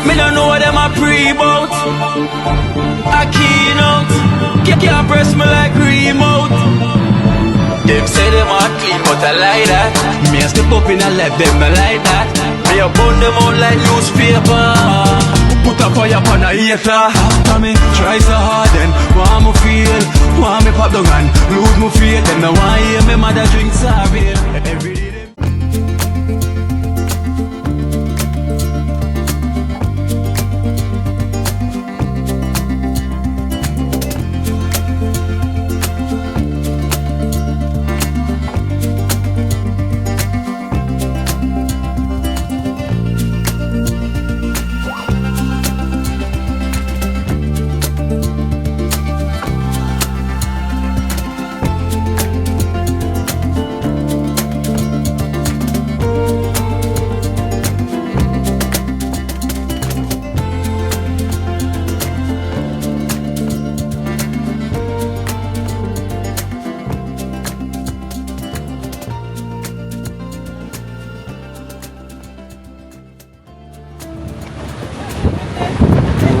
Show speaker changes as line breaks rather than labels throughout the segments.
Me don't know what them a pre-bout. A keynote. Can't press me like remote. Them say them a clean, but I like that. Me a step up in a left, them I like that. Me a burn them out like newspaper. Put a fire upon a hater. After me try so hard, then want me feel, want me pop down and lose my faith. Them no want hear me mother drink sorry. Every day.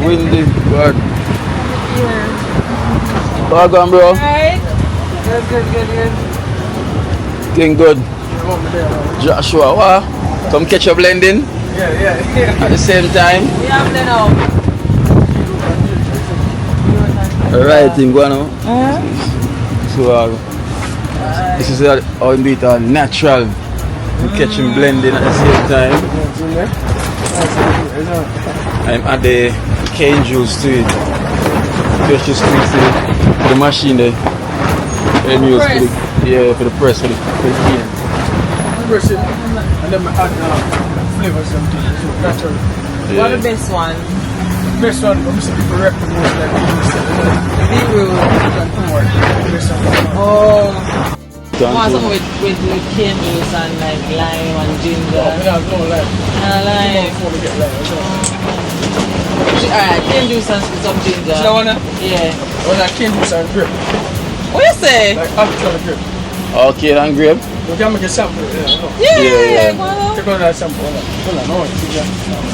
Windy, good.
Yeah.
All gone, bro.
Alright. Good.
Thing good. Joshua, what? Come catch your blending?
Yeah.
At the same time?
Yeah, I'm there now.
Alright, thing going on. So, this is how we do it natural. We catch him blending at the same time. I'm at the cane juice to it. Just to squeeze the machine there. And use for the, for the press, for the cane.
Press it, and then I add flavors something. Natural.
What the best one?
Best one, I'm saying people rep the most like
Beetroot. Oh. Want some with cane juice and like lime and ginger.
No lime.
Lime.
Before we get lime.
Alright, cane juice and some ginger.
So that one?
Yeah.
Well, like cane juice and grape.
What you say?
Like actual grape.
Okay, and grape?
You can make a sample.
Yeah.
Take on that sample.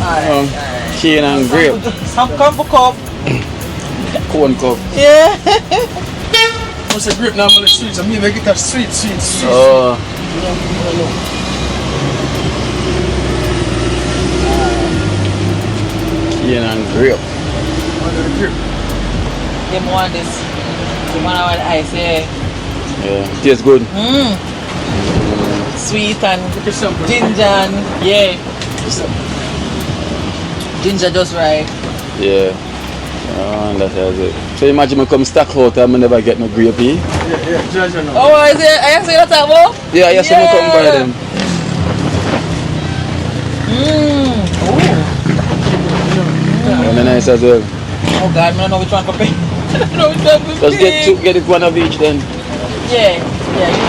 Alright.
Cane and grape.
Some cup.
Corn cup.
Yeah.
Once a grape normally sweet, so me make it a sweet.
Oh. Cane and grape.
Them want this. The one with ice, yeah.
Yeah, tastes good.
Sweet and ginger and ginger just right.
Yeah. That's it. So imagine I come stack out and I never get no grape.
Yeah, judge or no.
Oh, is it? I see that about?
Yeah, yes, I come buy them. And nice as well.
Oh God, I don't know which one to pick.
Just get it one of each then.
Yeah.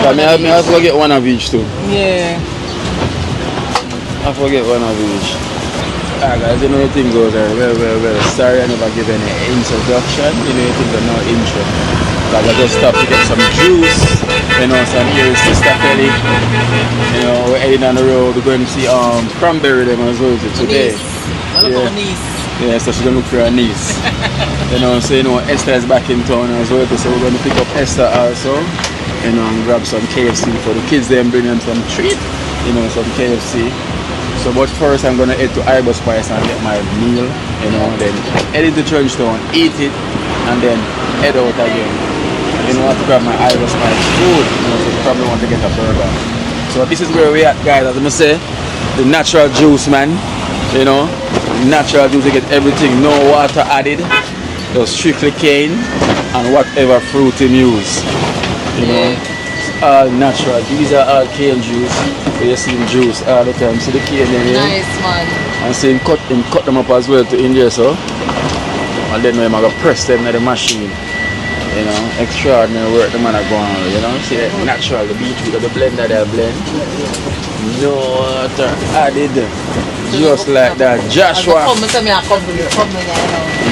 I forget one of each too.
Yeah.
I forget one of each. Alright guys, you know the thing goes well. Sorry I never give any introduction. You know the thing got no intro. But I just stopped to get some juice. You know, some here is Sister Kelly. You know, we're heading on the road. We're going to see Cranberry them as well today. Yeah, so she's gonna look for her niece. You know, so you know Esther is back in town as well, so we're gonna pick up Esther also. You know, and grab some KFC for the kids, then bring them some treat. You know, some KFC. So but first I'm gonna head to Ibis Spice and get my meal, you know, then head into Churchtown, eat it, and then head out again. You know, I have to grab my Ibis Spice food, you know, so you probably want to get a burger. So this is where we at guys, as I say, the natural juice man, you know. Natural juice, you get everything, no water added, just strictly cane and whatever fruit you use. You know, it's all natural. These are all cane juice. So you see him juice all the time. See the cane in here?
Nice man.
And see him cut them up as well to in there, so. And then I'm gonna press them in the machine. You know, extraordinary work the man are going on, you know. See that natural, the beetroot, the blender they blend. No water added. Just like that. Joshua.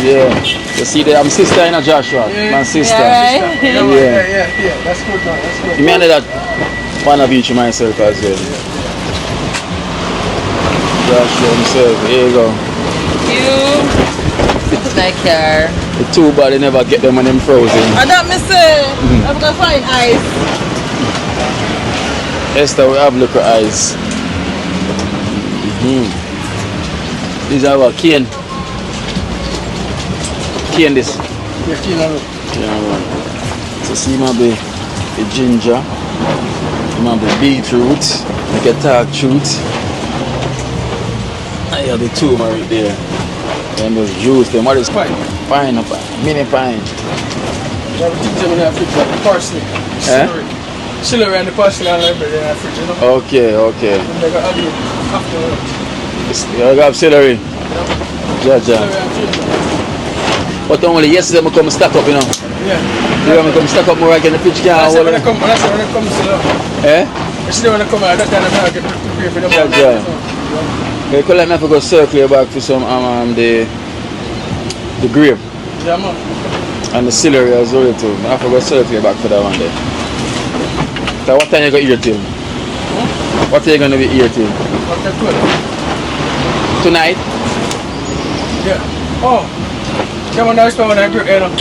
Yeah. You see that I'm sister in a Joshua. My sister.
Yeah. That's good man. That's good.
You mean that one of each myself as well. Joshua himself. Here you go.
It's my car.
The two body never get them when them frozen.
I don't miss it. I'm gonna find ice.
Esther, we have look at ice. These are what? Cane. Cane this.
Yeah, cane.
So see my be the ginger. My be beetroot. Like a dark truth. I have the two right there. And those juice, them what is
Pine.
Pineapple, mini pine.
You have to keep them in the fridge, like the parsley.
Eh?
Celery and the parsley and everything in the fridge, you know?
Okay.
And they got onion afterwards.
You have celery. Yeah.
Celery and ginger.
But only yesterday I come stack up, you know.
Yeah.
You want me come stack up more again in the fridge can
That's
hold
when
it.
they come, still up.
Eh?
Yesterday when they come out, that time I get prepared for them.
Yeah. You could let me have to go circle back for some the grape
Yeah, man.
and the celery as well too. I have to go circle back for that one there. So what time you going to eat till? What are you going to be eating?
After 12.
Tonight?
Yeah. Oh. Come on, I spend when I grape, you know.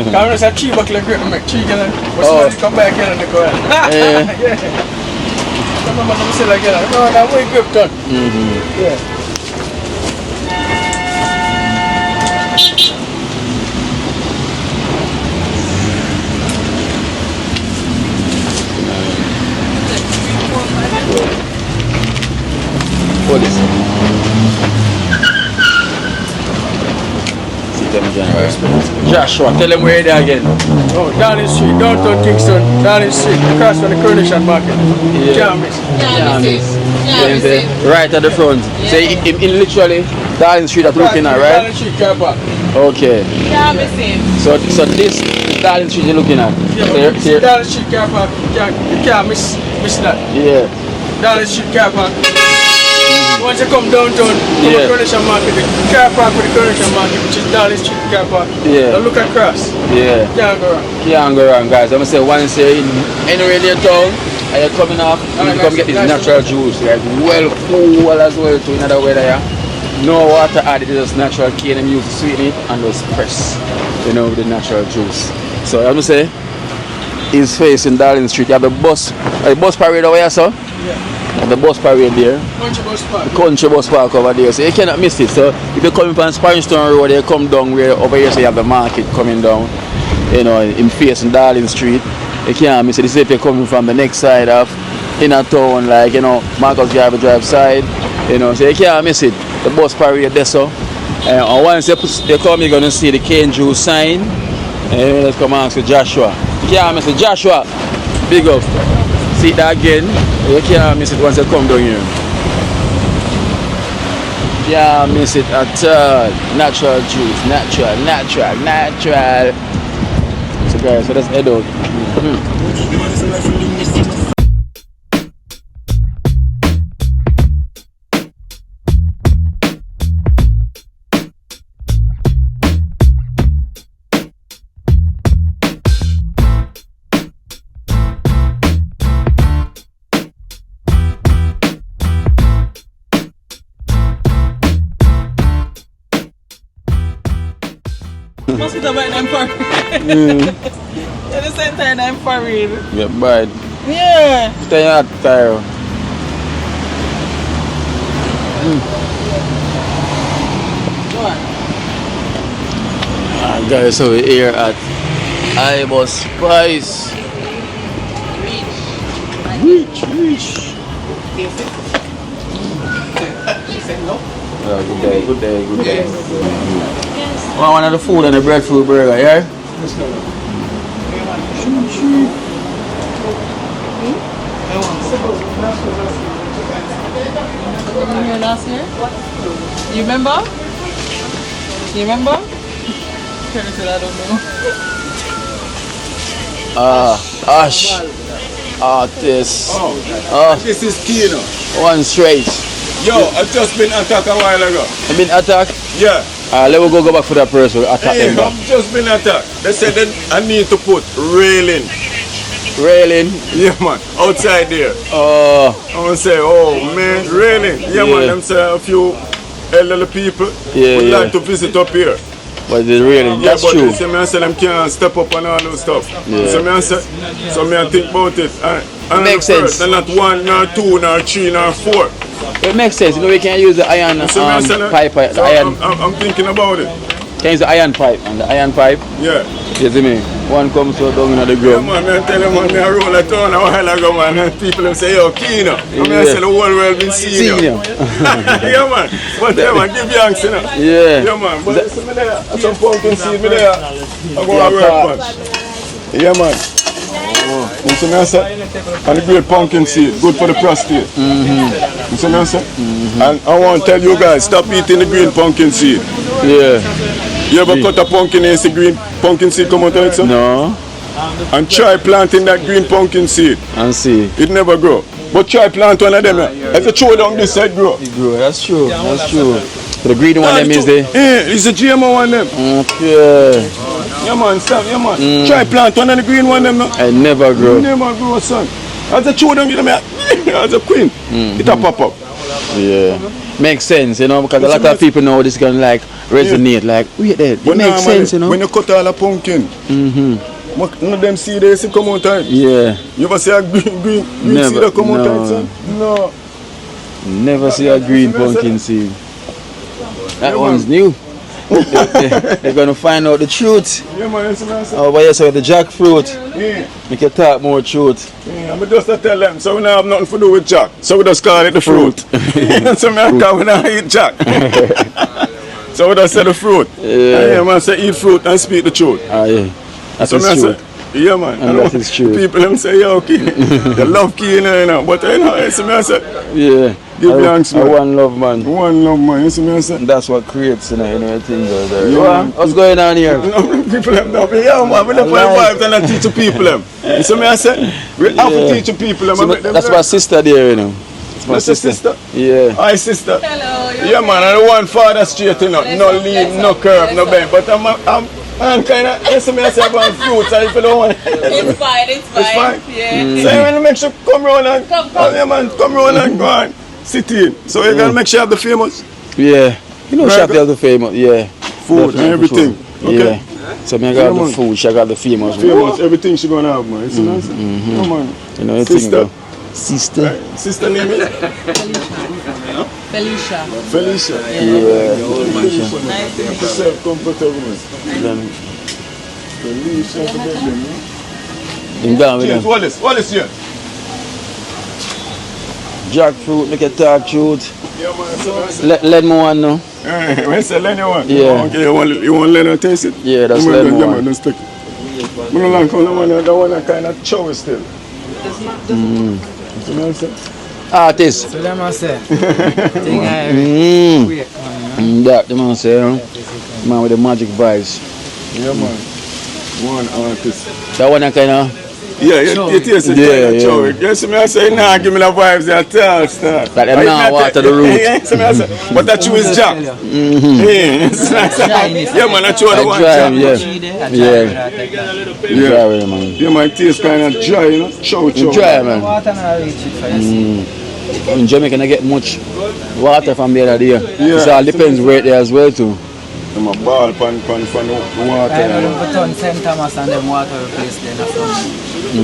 Come on, I say 3 buckle of grape, I make 3 gallons. But somebody come back here and they go out. Yeah. Come on, let me say like that. No, that way grape done. Yeah.
What is it? See them January. Joshua, tell them where they are again.
Oh, Darling Street, downtown Kingston, Darling Street, across from the Coronation Market.
Yeah.
Can't miss.
Right at the front. So in literally Darling Street that we're looking at, right?
Darling Street car park.
Okay.
Yeah, missing.
So this is Darling Street you're looking at.
Yeah, Darling Street car park. You can't miss that.
Yeah.
Darling Street car park. Once you come downtown, to the Coronation Market, the car park with the Coronation Market, which is Darling Street car park.
Yeah.
Now look across.
Yeah.
Can't go wrong.
Can't go wrong, guys. I'm gonna say once you're in anywhere in your town and you're coming off, you come get this natural juice, like well cool as well to another weather. Yeah. No water added, just natural cane and use to sweeten it and just press, you know, with the natural juice. So I'm gonna say is facing Darling Street. You have the bus parade over here, sir.
Yeah.
And the bus parade there.
Country bus park.
The country bus park over there, so you cannot miss it. So if you're coming from Sparringstone Road, you come down where over here, so you have the market coming down, you know, in facing Darling Street. You can't miss it. This is if you're coming from the next side of inner town, like, you know, Marcus Drive side, you know, so you can't miss it. The bus parade there, so. And once you come, you're going to see the cane juice sign. And let's come and ask Joshua. You can't miss it. Joshua, big up. See that again. You can't miss it once you come down here. Can't miss it at all. Natural juice, natural. So guys, so let's head out.
Must be the right name for At the same time, I'm for real.
Yeah, bad.
Yeah.
Stay out there. Guys, so we're here at Ibos Spice. Reach. Good day. One of the food and the breadfruit burger, yeah?
Here last year? You remember? I don't know.
Ash. Artist.
This is Kino.
One straight.
Yo, I just been attacked a while ago.
You been attacked?
Yeah.
Let me go back for that person. Attack
Hey,
them back.
I've just been attacked. They said that I need to put railing
Railing.
Yeah, man. Outside there.
Oh.
I want to say, oh man, really? Yeah, man. Them say a few elderly people would like to visit up here.
But the railing, that's true.
But me I say them can't step up and all those stuff.
Yeah.
So me I say, so me I think about it. And
makes sense.
They're not 1, nor 2, nor 3, nor 4.
It makes sense. You know, we can use the iron pipe. The iron.
I'm thinking about it.
Can use the iron pipe and the iron pipe.
Yeah.
You see me? One comes so down in the
Yeah,
ground.
man, I tell them, man, I roll a town a while ago, man, and people them say, yo, Kino. I mean, I say the whole world been seeing you. Yeah, man. But yeah, man, give thanks, you know.
Yeah.
Yeah, man. But listen, me there, some pumpkin seed, me there. I go to work, man. Yeah, man. You see me, I say? And the great pumpkin seed, good for the prostate. You see me, I say? And I want to tell you guys, stop eating the green pumpkin seed.
Yeah.
You ever cut a pumpkin and see green pumpkin seed come out of it, sir?
No.
And try planting that green pumpkin seed.
And see.
It never grow. But try plant one of them. If you throw down this side, grow.
It grow. That's true. That's true. So the green one them is the.
Yeah, it's a GMO one them.
Okay.
Yeah man, stop. Yeah man. Try plant one of the green one them. No?
It never grow.
It never grow, son. As a throw down, you know, as a queen, it'll pop up.
Yeah. Makes sense, you know, because a lot of people know this gonna like resonate. Like, wait there. It makes sense, you know.
When you cut all a pumpkin, none of them seed they come out of it.
Yeah.
You ever see a green seed that come out of it, son? No.
Never see a green pumpkin seed. That one's new. They're gonna find out the truth.
Yeah, man, that's what I said.
Oh, but yes, with the jackfruit.
Yeah.
We can talk more truth.
Yeah, I'm just tell them, so we don't have nothing to do with jack. So we just call it the fruit. So I can't we don't eat jack. So we just say the fruit. Yeah, man, say eat fruit and speak the truth.
Ah, yeah. That's
so
true.
Yeah, man.
And that is true.
People them say, yo, Key. They love Key, you know. But you know, you see me, I say,
yeah.
give thanks, man.
One love, man.
One love, man. You see me, I say.
That's what creates, you know, everything goes there.
Yeah.
What's going on here?
No, people them know me. Yeah, man. We look for the vibes and I teach the people them. You see me, I say, we have to teach the people them.
See, that's my sister there, you know.
My sister?
Yeah.
Hi, sister.
Hello.
Yeah, man. I don't want father straight, you know. No lean, no curve, no bend. But I'm kind of, you see me, I say about fruits, and if you don't want
It's fine, it's fine.
It's fine?
Yeah.
So you want to make sure come round and
Come.
yeah, man, come round and go on. Sit in. So you gotta make sure you have the famous
Yeah. You know, she have the famous, yeah.
food and everything. Okay.
Yeah. So me I got the food, she got the famous.
Famous, everything she gonna have, man. You see what I'm saying? Come on.
You know,
Sister.
Sister.
Sister name is?
Felicia.
Felicia.
Yeah.
Nice to meet you.
Yourself comfortable. Felicia.
In down with
Cheers.
them.
Wallace here.
Jackfruit, make it talk truth.
Yeah, man.
Let me one now.
When you say Lenny one?
Yeah.
Okay, you want Lenny to taste it?
Yeah, that's lemon
Yeah,
one.
man, don't stick it. I don't like that one that kind of chowy still. You know what I'm saying?
Artist.
So let me say, thing I
That the man say, man with the magic vibes.
Yeah, man. One artist.
That one that kind of.
Yeah, you taste it kind of chowy. You see me, I say, nah, give me the vibes that tell, star.
Like them now water the root.
Yeah, see me, I say, but that chew is jack. Yeah, man, I chew the one jack.
Yeah, man.
Yeah, my taste kind of dry, you know? Chow.
Dry, man.
water not reach it for you.
In Jamaica, I get much water from the other day.
Yeah.
So it depends where it is as well too.
I'm a ball pan the water.
I know the turn St. Thomas and them water replace them.
Yo,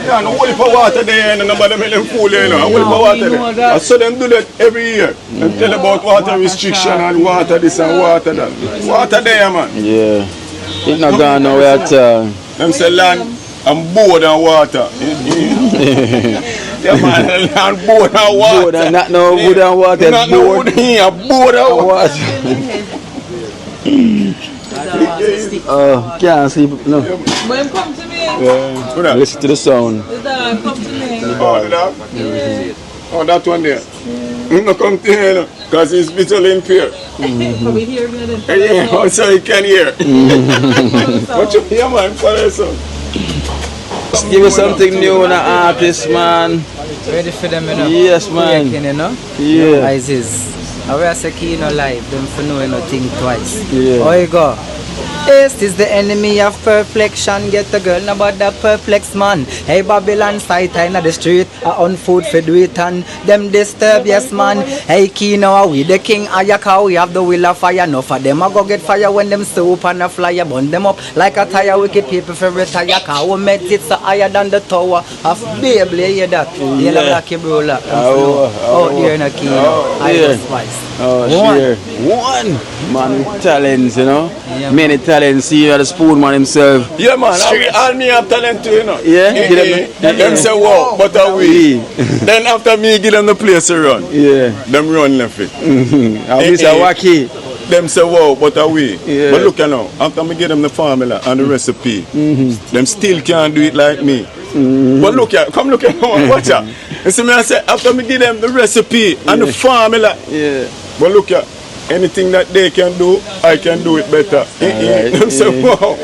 man, no whole for water there and nobody make them fool there, you know. A whole for water there. I saw them do that every year. Them tell about water restriction and water this and water that. Water there, man.
Yeah. It's not gone nowhere at all.
Them say land and board and water. Yeah, man, land board and water.
Board and not no wood and water.
Not no wood here, board and water.
Oh, can't sleep. No.
When come to me,
Yeah.
Listen to the sound.
come to me.
Oh, that? Oh, that one there. No come to here, you know, because he's visually impaired.
Come here, then.
Yeah, also he can hear. What you hear, man? Follow son.
Give me something new on an artist, man.
Ready for them, you know?
Yes, man.
You know?
Yeah.
As is. I will say, you know, live, them for know, you know, think twice.
Yeah.
How you go?
Haste is the enemy of perfection. Get the girl, no but the perplex man. Hey Babylon, sight in the street, on food for do it and them disturb, yes man. Hey Kino, we the king Ayaka, we have the will of fire. No for them, I go get fire when them soup and a flyer. Burn them up like a tire, wicked people for retire. Cow met it so higher than the tower of Babel, you hear that? You know that bro, out there in a Kino. I spice.
Oh, sure. One man with talents, you know.
Yeah,
many talents. See, you the spoon man himself.
Yeah, man. All me have talent too, you know.
Yeah.
Them say wow, but are we? Then after me give them the place to run.
Yeah.
Them run left it.
I wish I wacky.
Them say wow, but are we?
Yeah.
But look you now, after me give them the formula and the recipe, them still can't do it like me. But look at, come look at, watch out. You see me I say, after me give them the recipe and the formula, but look at, anything that they can do, I can do it better. Them say, wow,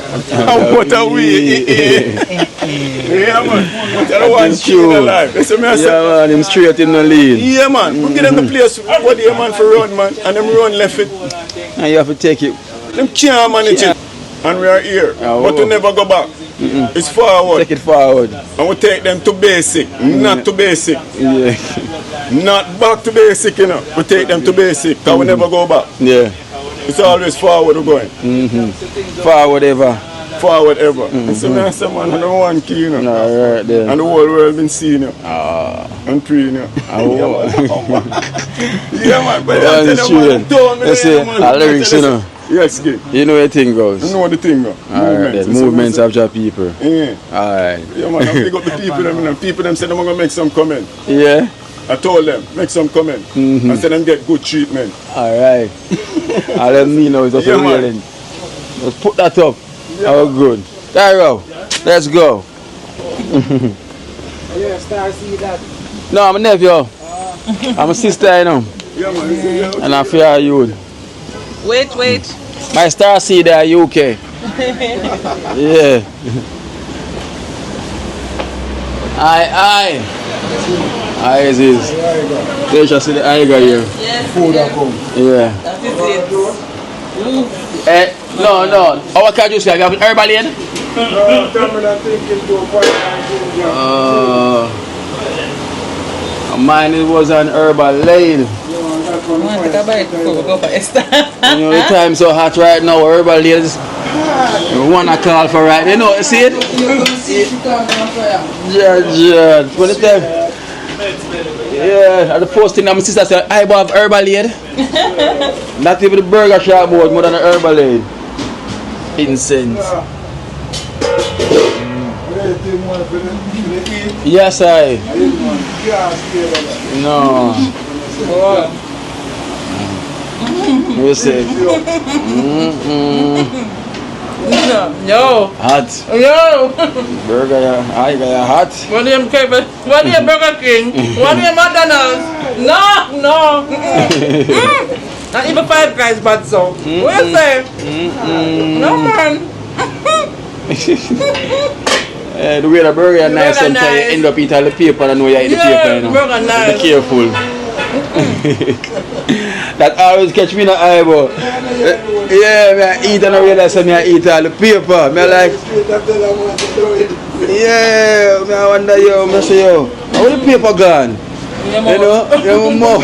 what are we? Yeah, man. But I don't want to alive. You see me I say,
yeah, man, him straight in the lead.
yeah, man. We give them the place, what the man for run, man, and them run left it.
And you have to take it.
Them can't manage it. And we are here, but we never go back. It's forward.
Take it forward.
And we take them to basic, not to basic.
Yeah.
Not back to basic, you know. We take them to basic, because we never go back.
Yeah.
It's always forward we're going.
Forward ever.
Forward ever. So I say, man, I don't want key, you know.
Alright then.
And the whole world been seeing you. And praying you. Yeah, man. But I tell you, man, don't me,
say, lyrics, you know.
Yes, kid.
You know the thing goes.
You know the thing goes.
Alright, movements of your people.
Yeah.
Alright.
Yeah, man, I pick up the people, them, and people them said they're going to make some comment.
Yeah.
I told them, make some comment. I said them get good treatment.
Alright. All them me know is just a real. Let's put that up.
Yeah.
Oh, good. Tyro, let's go.
Yeah, Star, see that.
No, I'm a nephew. I'm a sister, you know.
Yeah, man.
And I fear you.
Wait.
My star seed there, UK. Yeah. Aye. Aye, is this. They just see the eye guy here.
Yes.
Yeah.
That is it.
No. Our car juice, you have herbal in? Mine it was an herbal lane.
I want to take a bite before we go for Esther.
You know the time so hot right now, herbal ladies. You wanna call for right, you know, see it? Yeah. When the time, yeah, at the first thing that my sister said, I have herbal lady. Not even the burger shop board more than the herbal lady. Incense. Yes, I. No. You say.
Yo.
Hot.
Yo.
Burger, I got hot.
What do you Burger King? What do you McDonald's? No. Not even Five Guys, but so. What you say? No, man.
The way the burger is nice, sometimes you end up eating all the paper and know you eat the paper, you know.
Burger nice.
Be careful. That always catch me in the eye, but yeah, I eat and I realize I eat all the paper. I like, yeah, I wonder, I say, how the paper gone? You know, more.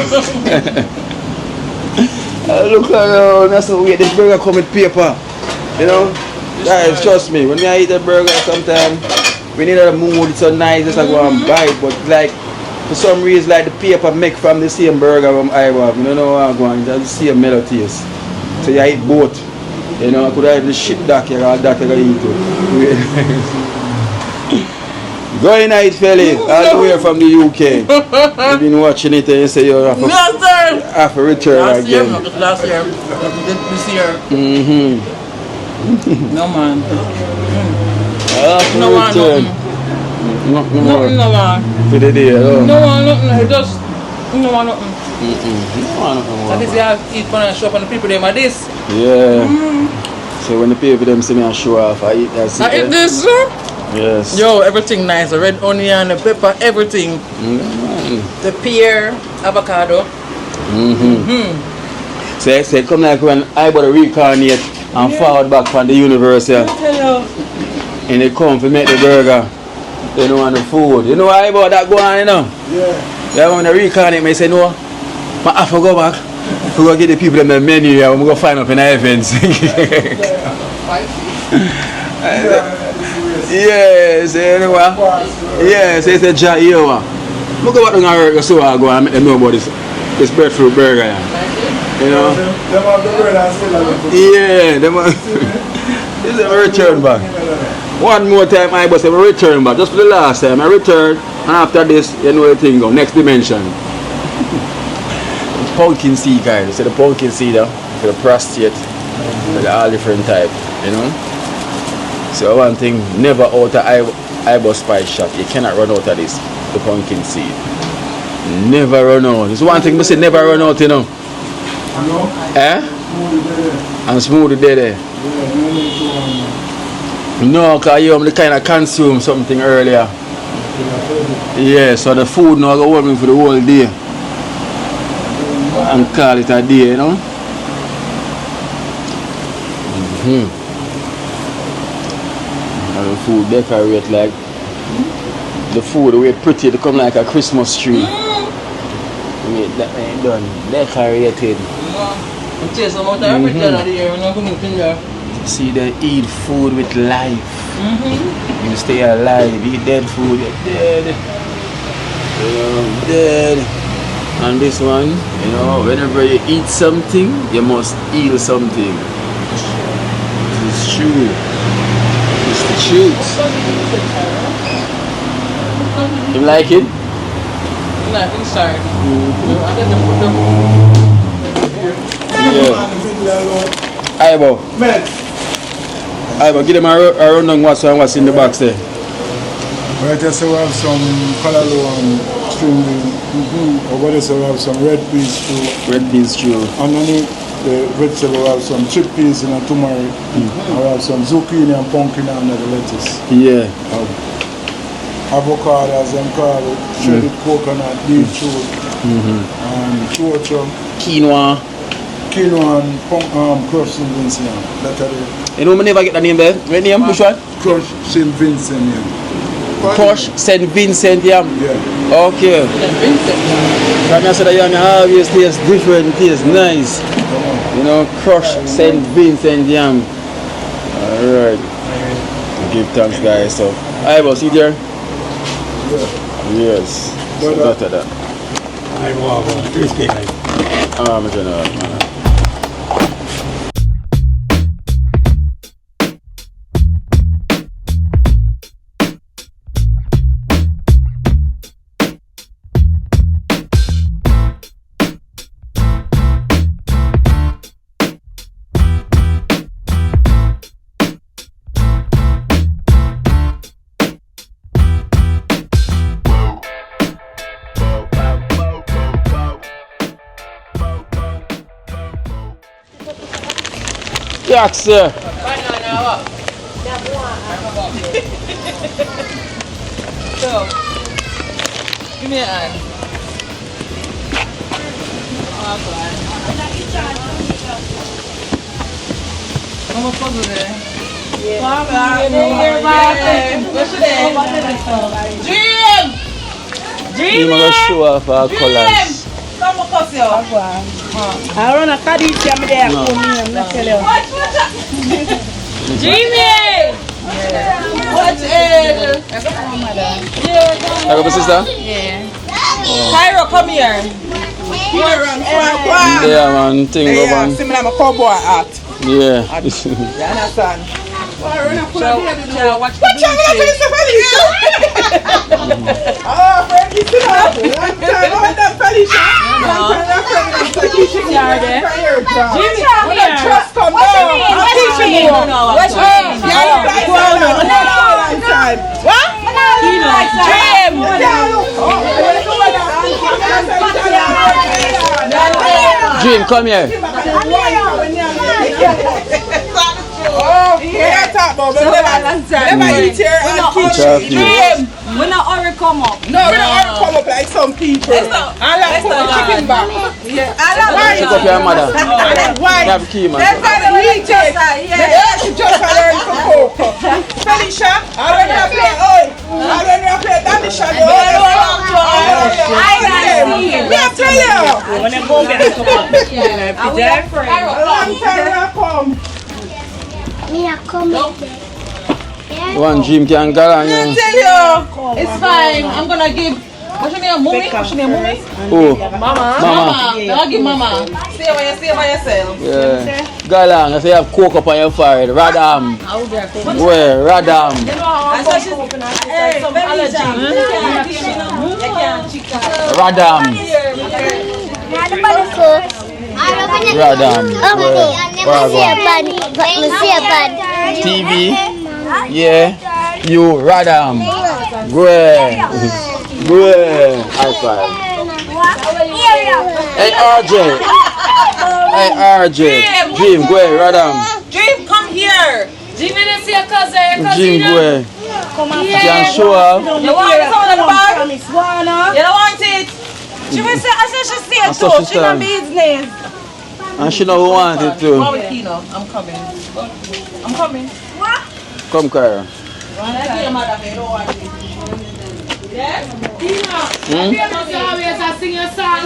Look like, that's the way this burger come with paper. You know, guys, trust me, when I eat a burger sometimes, we need a mood, it's so nice, just like go and buy it, but like, for some reason, like the paper make from the same burger from I have, you know what I'm going, just the same mellow taste. So you eat both. You know, I could have the shit duck here or duck here eat it. Go in it, fella, all the way from the UK. You've been watching it and you say you have to return again.
Last year. This year. No man. No man.
Nothing.
No man.
For the day,
no man, nothing. Just no man, nothing.
Nothing.
At least you have to eat when I show up and the people them are this.
Yeah. So when the people them see me and show off, I eat that.
I eat this.
Yes.
Yo, everything nice. The red onion, the pepper, everything. The pear, avocado.
So I said, come like when I bought a reincarnate and forward back from the universe here. And they come to make the burger. They don't want the food. You know why about that going on, you know? Yeah. Yeah, when they recon it, I say, no, I have to go back. We go get the people in the menu here. We go find up in the events. Yes, anyway. Yes, it's a job here. We go back to the so I go and make them know about this breadfruit burger. You know?
Them have the bread and still have the food.
Yeah, them this is a return back. One more time I was a return back. Just for the last time I return, and after this you know the thing go. Next dimension. Pumpkin seed guys. So the pumpkin seed for the prostate. They're all different type, you know. So one thing, never out of Ibo Spice shop. You cannot run out of this, the pumpkin seed. Never run out. It's one thing I say never run out, you know. And smooth there. No, because you only kind of consume something earlier. Yeah, so the food now go hold me for the whole day. And call it a day, you know. And the food decorate like the food the way pretty, they come like a Christmas tree. Wait, that ain't done. Decorated. See, they eat food with life. You stay alive, eat dead food, you're dead. You're dead. And this one, you know, whenever you eat something, you must heal something. It's true. It's the truth. You like it?
Like inside.
Yeah. Ibo, give them a rundown what's in the box there.
Right here, so we have some callaloo and string bean. Over there, so we have some red peas stew.
Red peas stew.
Underneath the vegetable, we have some chickpeas and a turmeric. And we have some zucchini and pumpkin under the lettuce.
Yeah.
Avocado, as them call it, shredded coconut, beetroot, and chocho.
Quinoa.
Quinoa and crushed St. Vincent. That's it.
You know, I never get the name there. What name? Which one?
Crushed St. Vincent, yeah.
Crush St. Vincent, yeah.
Yeah.
Okay. Can I say that young harvest tastes different, tastes nice. You know, Crush St. Vincent yam. Alright. Give thanks guys. So I will see there. Yes. So better that.
I will crispy guys.
I'm gonna Yes, sir.
So, give me a hand. Oh, God. How much was it there?
Dream! Dream! Show off our colors.
I run a Kadisha, I'm there. I'm not telling you.
Jimmy! What is?
I got my sister?
Yeah.
Cairo, come here.
Yeah, man. Thing go on.
See me like a cowboy hat.
Yeah.
You understand?
Watch the
Oh, Frankie, sit up. Long time, I that Felicia. Long time, Felicia. Jimmy, come here. Trust come down. I'm teaching you. What's wrong? Long time. What?
Dream, come here.
Oh, yeah, talk about never eat here and kitchen.
We're not already come up.
No, we don't already come up like some people. I like put the chicken back. Yeah.
Pick up your mother.
Why?
You have key, man.
Let's go to eat it. Yeah, she just learn to cook. Felicia, already I play. Already I play Danisha. I tell you.
When I go back to
Long time I come.
One dream can go on.
I tell you.
It's fine. I'm gonna give. What's your name, Mummy? What's your name, Mummy?
Oh,
Mama. I'll give Mama. Stay by yourself.
yeah. Go along. I say you have coke up on your forehead. Radam. Where? Radam. Radam. Radam. TV. Yeah. You. Radam. Good. High five. Hey RJ. Hey RJ. Dream, go ahead, Radam.
Dream, come here. Dream, you didn't see a cousin.
Dream, go ahead. You can show up.
You want it on the bar? You don't want it? She will say, I said she see it too. She not business.
And she don't want it too.
I'm coming. I'm coming.
Come, Kyra.
Yes? Sing your song.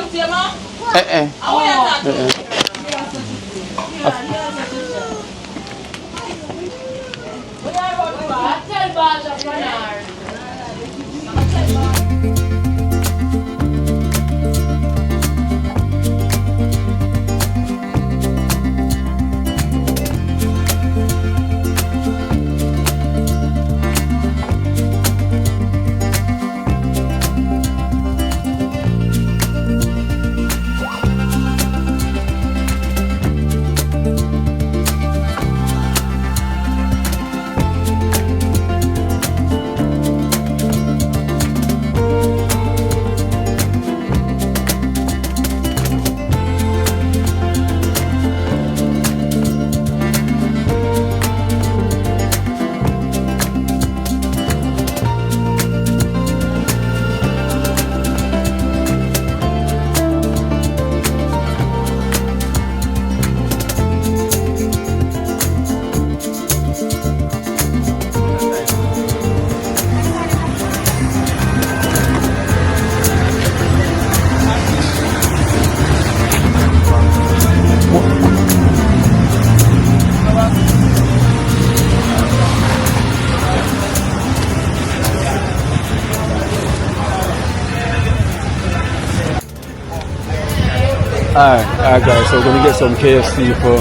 Alright guys, so we're gonna get some KFC for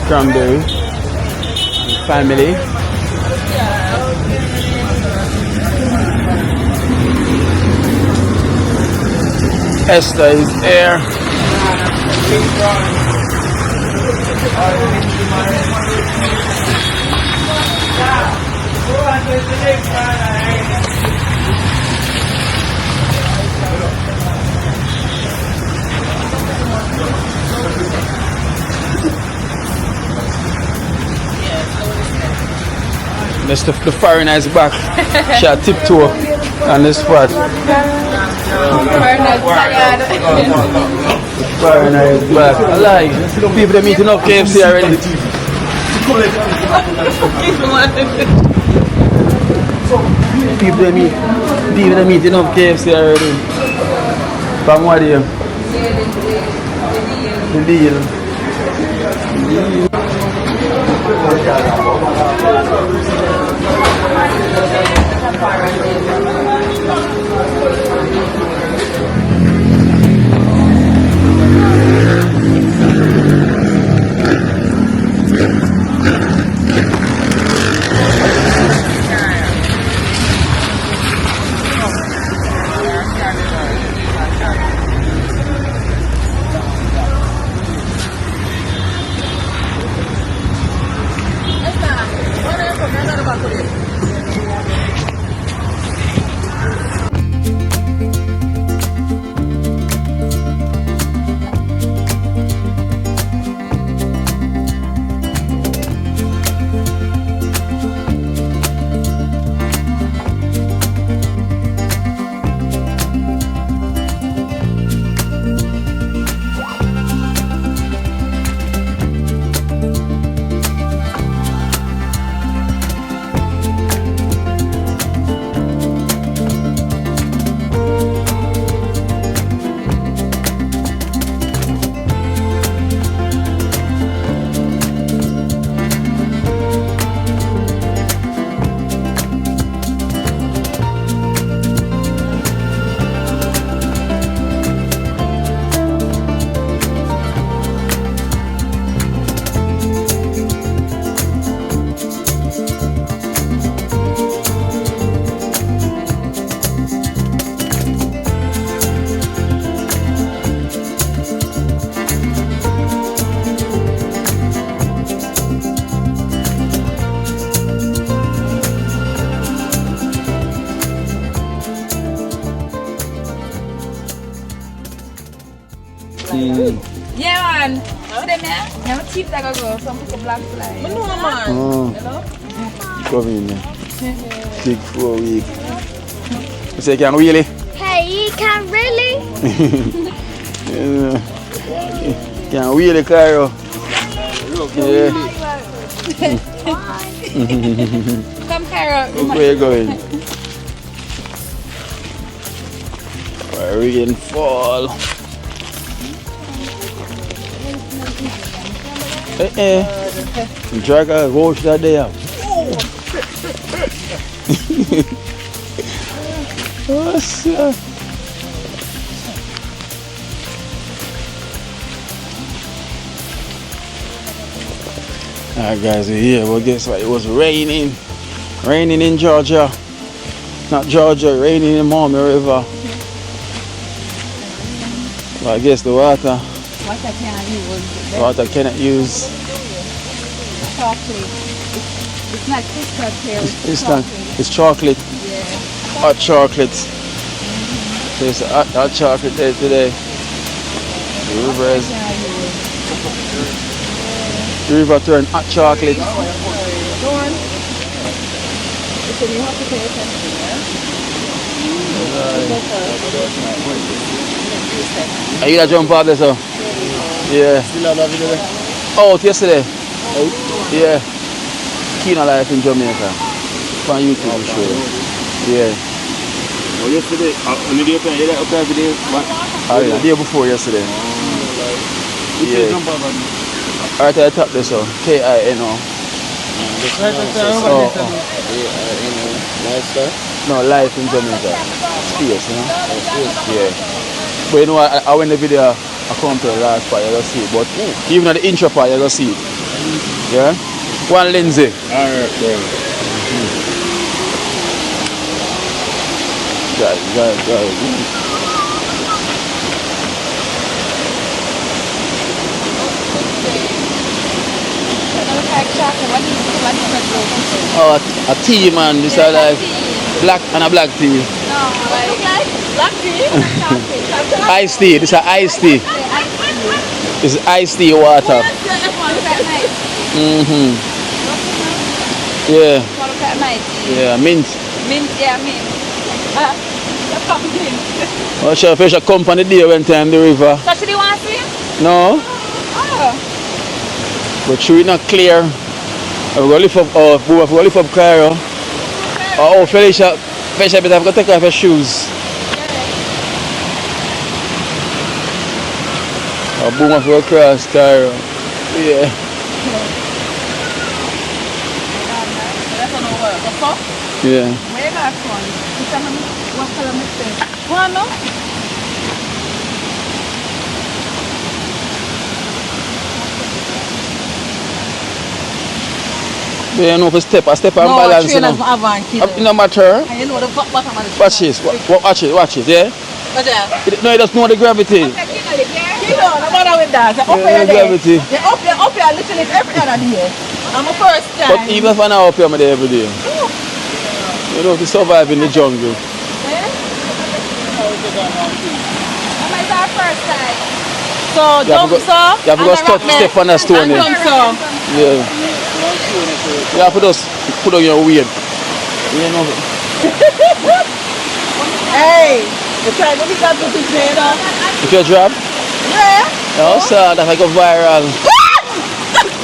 Cranberry family. Esther is here. The foreigner is back. She had tiptoe on the spot. The foreigner is back. I like people that meeting up KFC already. People that meeting up KFC already. From what here? The deal.
Yeah, man. See them here? Never cheap that go. Some people black fly.
I know, man.
Oh. Come in there. Big 4 week. You say, can wheelie?
Hey, you can really?
Can wheelie, Cairo? Yeah.
Come, Carol.
Where you going? Rain fall. Drag a wash that day out. What's up? Alright guys, we're here, but guess what? It was raining. Raining in Georgia. Not Georgia, raining in Miami River. But I guess the water cannot use.
Chocolate. It's not crystal clear.
It's chocolate.
Yeah.
Hot chocolate. So it's hot chocolate there today. The river turned hot chocolate.
Go on. So you have to pay attention,
Are you that jump out there, so? Yeah. Out yesterday? Yeah. Keen on life in Jamaica. On YouTube, I'm sure. Yeah.
Oh, yesterday, on the day open, you like every day?
Oh, yeah, the day before yesterday. Yeah. Right at the top there, so K-I-N-O. No, life in Jamaica. Space, you know? Yeah. But you know, I when the video I come to the last part, you will see it. But even at the intro part, you will see it. Yeah? One Lindsay.
Alright,
Guys. Oh, a tea, man. This is like black and a black tea.
No, like black tea.
Iced tea. This is iced tea. This is iced tea water. Yeah. Yeah, mint.
Mint, yeah, mint.
Well, sure, fish a company day one time the river.
So she want to see?
No.
Oh.
But she not clear. We're going to lift up, we're going to lift up Cairo. Oh, Felicia, but I've got to take off her shoes. Oh, boom, I've got to cross Cairo. Yeah. Yeah.
Where you got one? What color mistake? One, no?
You know, if a step and balance, you know. No matter.
And you know the bottom of the
Watch this, watch it, yeah?
What's that?
No, it doesn't know the gravity.
No matter with that. Up here,
gravity.
Up here, literally every other day. I'm a first time.
But even if I'm not up here, I'm there every day. You know, to survive in the jungle.
I'm our first time.
So, jump, so.
You have to go step on a stone.
Jump, so.
Yeah. You have to just put on your weight. You know.
Hey, you try to get to the trainer.
If you drop?
Yeah.
Oh, sir, that I go viral.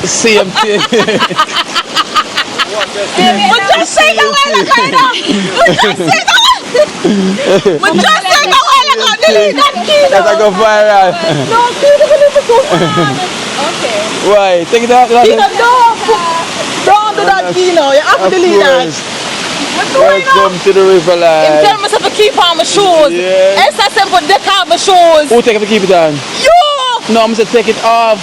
Same thing.
But just say the way to go now. But just say the way to go. Delete that key.
That I go viral.
No, okay.
Why? Take it out.
Don't do that key now. You have to delete that.
Welcome to the river line.
Tell myself to keep on my shoes.
Yeah.
Esther said to deck out my shoes.
Who take it to keep it on?
You!
No, I'm saying take it off.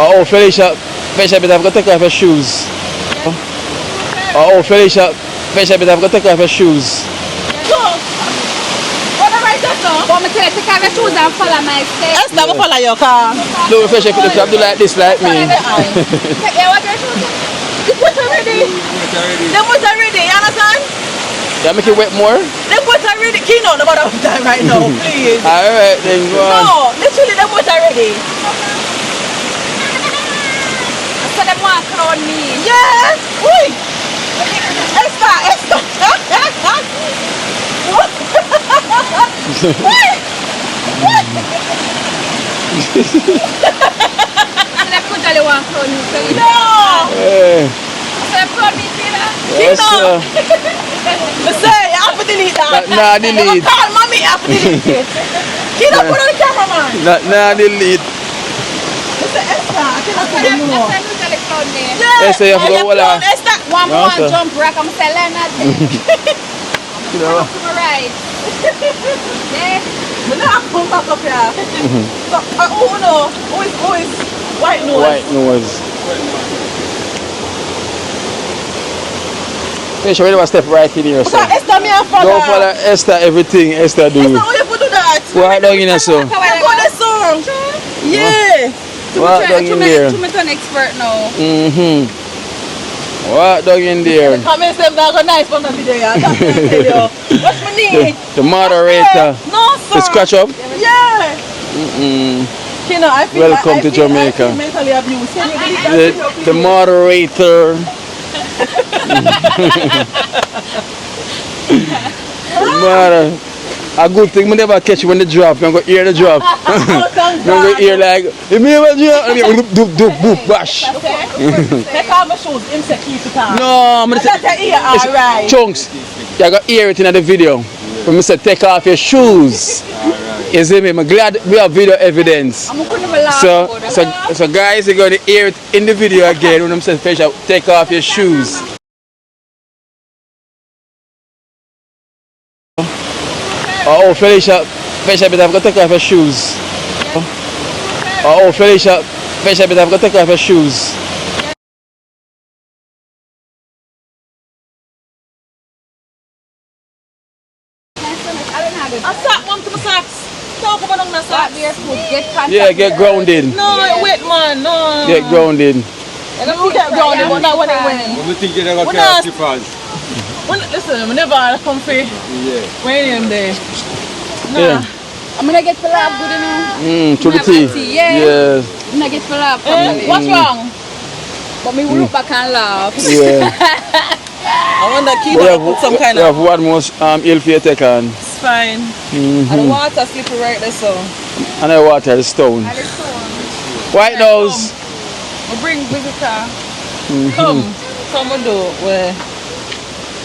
Oh, Felicia, but I've got to take off her shoes. Oh, Felicia, but I've got to take off her shoes.
Want me to take off your shoes and follow my step?
Esther, I'm follow your car.
No, Felicia, if you do like this, like me.
Yeah, what your shoes?
It was already. Them was already, you understand?
Yeah, make it wet more?
Them wet already. Kino, no matter what time right now, please.
Alright, then go on.
No, literally them wet already.
So them want to crown me.
Yes! Uy! Esther! What?
So them could only want to crown me. So you
No!
So them crown me, see that?
Yes,
Kino! I say, you have to delete that.
Nah, delete.
Call mommy, you have to delete it. Kino, put on the camera, man.
Nah, delete.
Mr. Esther, I cannot tell you no more.
So them could only crown me.
Yeah,
Esther, you have to go, voila.
Esther.
One
No,
more
sir.
jump rock, I'm selling that.
You know.
To my right. Yeah.
But now I come back up here. So, who no? Who is white nose?
White nose. Hey, show me the step right in here,
So
sir.
Esther, me and father.
Don't follow Esther, everything Esther do.
Esther, how you put do that?
Why don't you know so?
You put the song. Yeah.
What don't you in there?
To an expert now.
What don't you in there?
Come and say I'm not nice for the video. Yeah. That's what I tell you. What's my name?
The moderator.
No, sir.
To scratch up?
Yeah. You know, I feel
Welcome to Jamaica.
I feel mentally abused. Can you delete that?
The moderator. Man, a good thing, I never catch you when they drop. I'm going to hear the drop. I'm going to hear like, you never drop. Doop, bash.
Take off my shoes. Him say keep it on.
No, I'm going to
say, alright.
Chunks, you got to hear it in the video. When I say take off your shoes. You see me? I'm glad we have video evidence. So guys, you're going to hear it in the video again when I'm saying take off your shoes. Oh, Felicia, but I've got to take off your shoes. Oh, Felicia, but I've got to take off your shoes.
I sat one to my socks. Talk about on my socks.
Yeah, get grounded.
No, wait, man, no.
Get grounded.
I don't get grounded, but not when it went.
We think you're going to carry Stephens.
Listen, we never comfy.
Yeah.
When him there. Nah.
Yeah.
I'm gonna get for lab good enough.
To the tea.
Yeah.
Yeah.
I'm gonna get for lab.
What's wrong?
But me will look back and laugh.
Yeah.
I wonder Kino put some kind
We
of.
have one more ill for you take on.
It's fine. And the water slippery right there, so.
And the water is stone. White nose.
We bring visitor. Come we do. Where?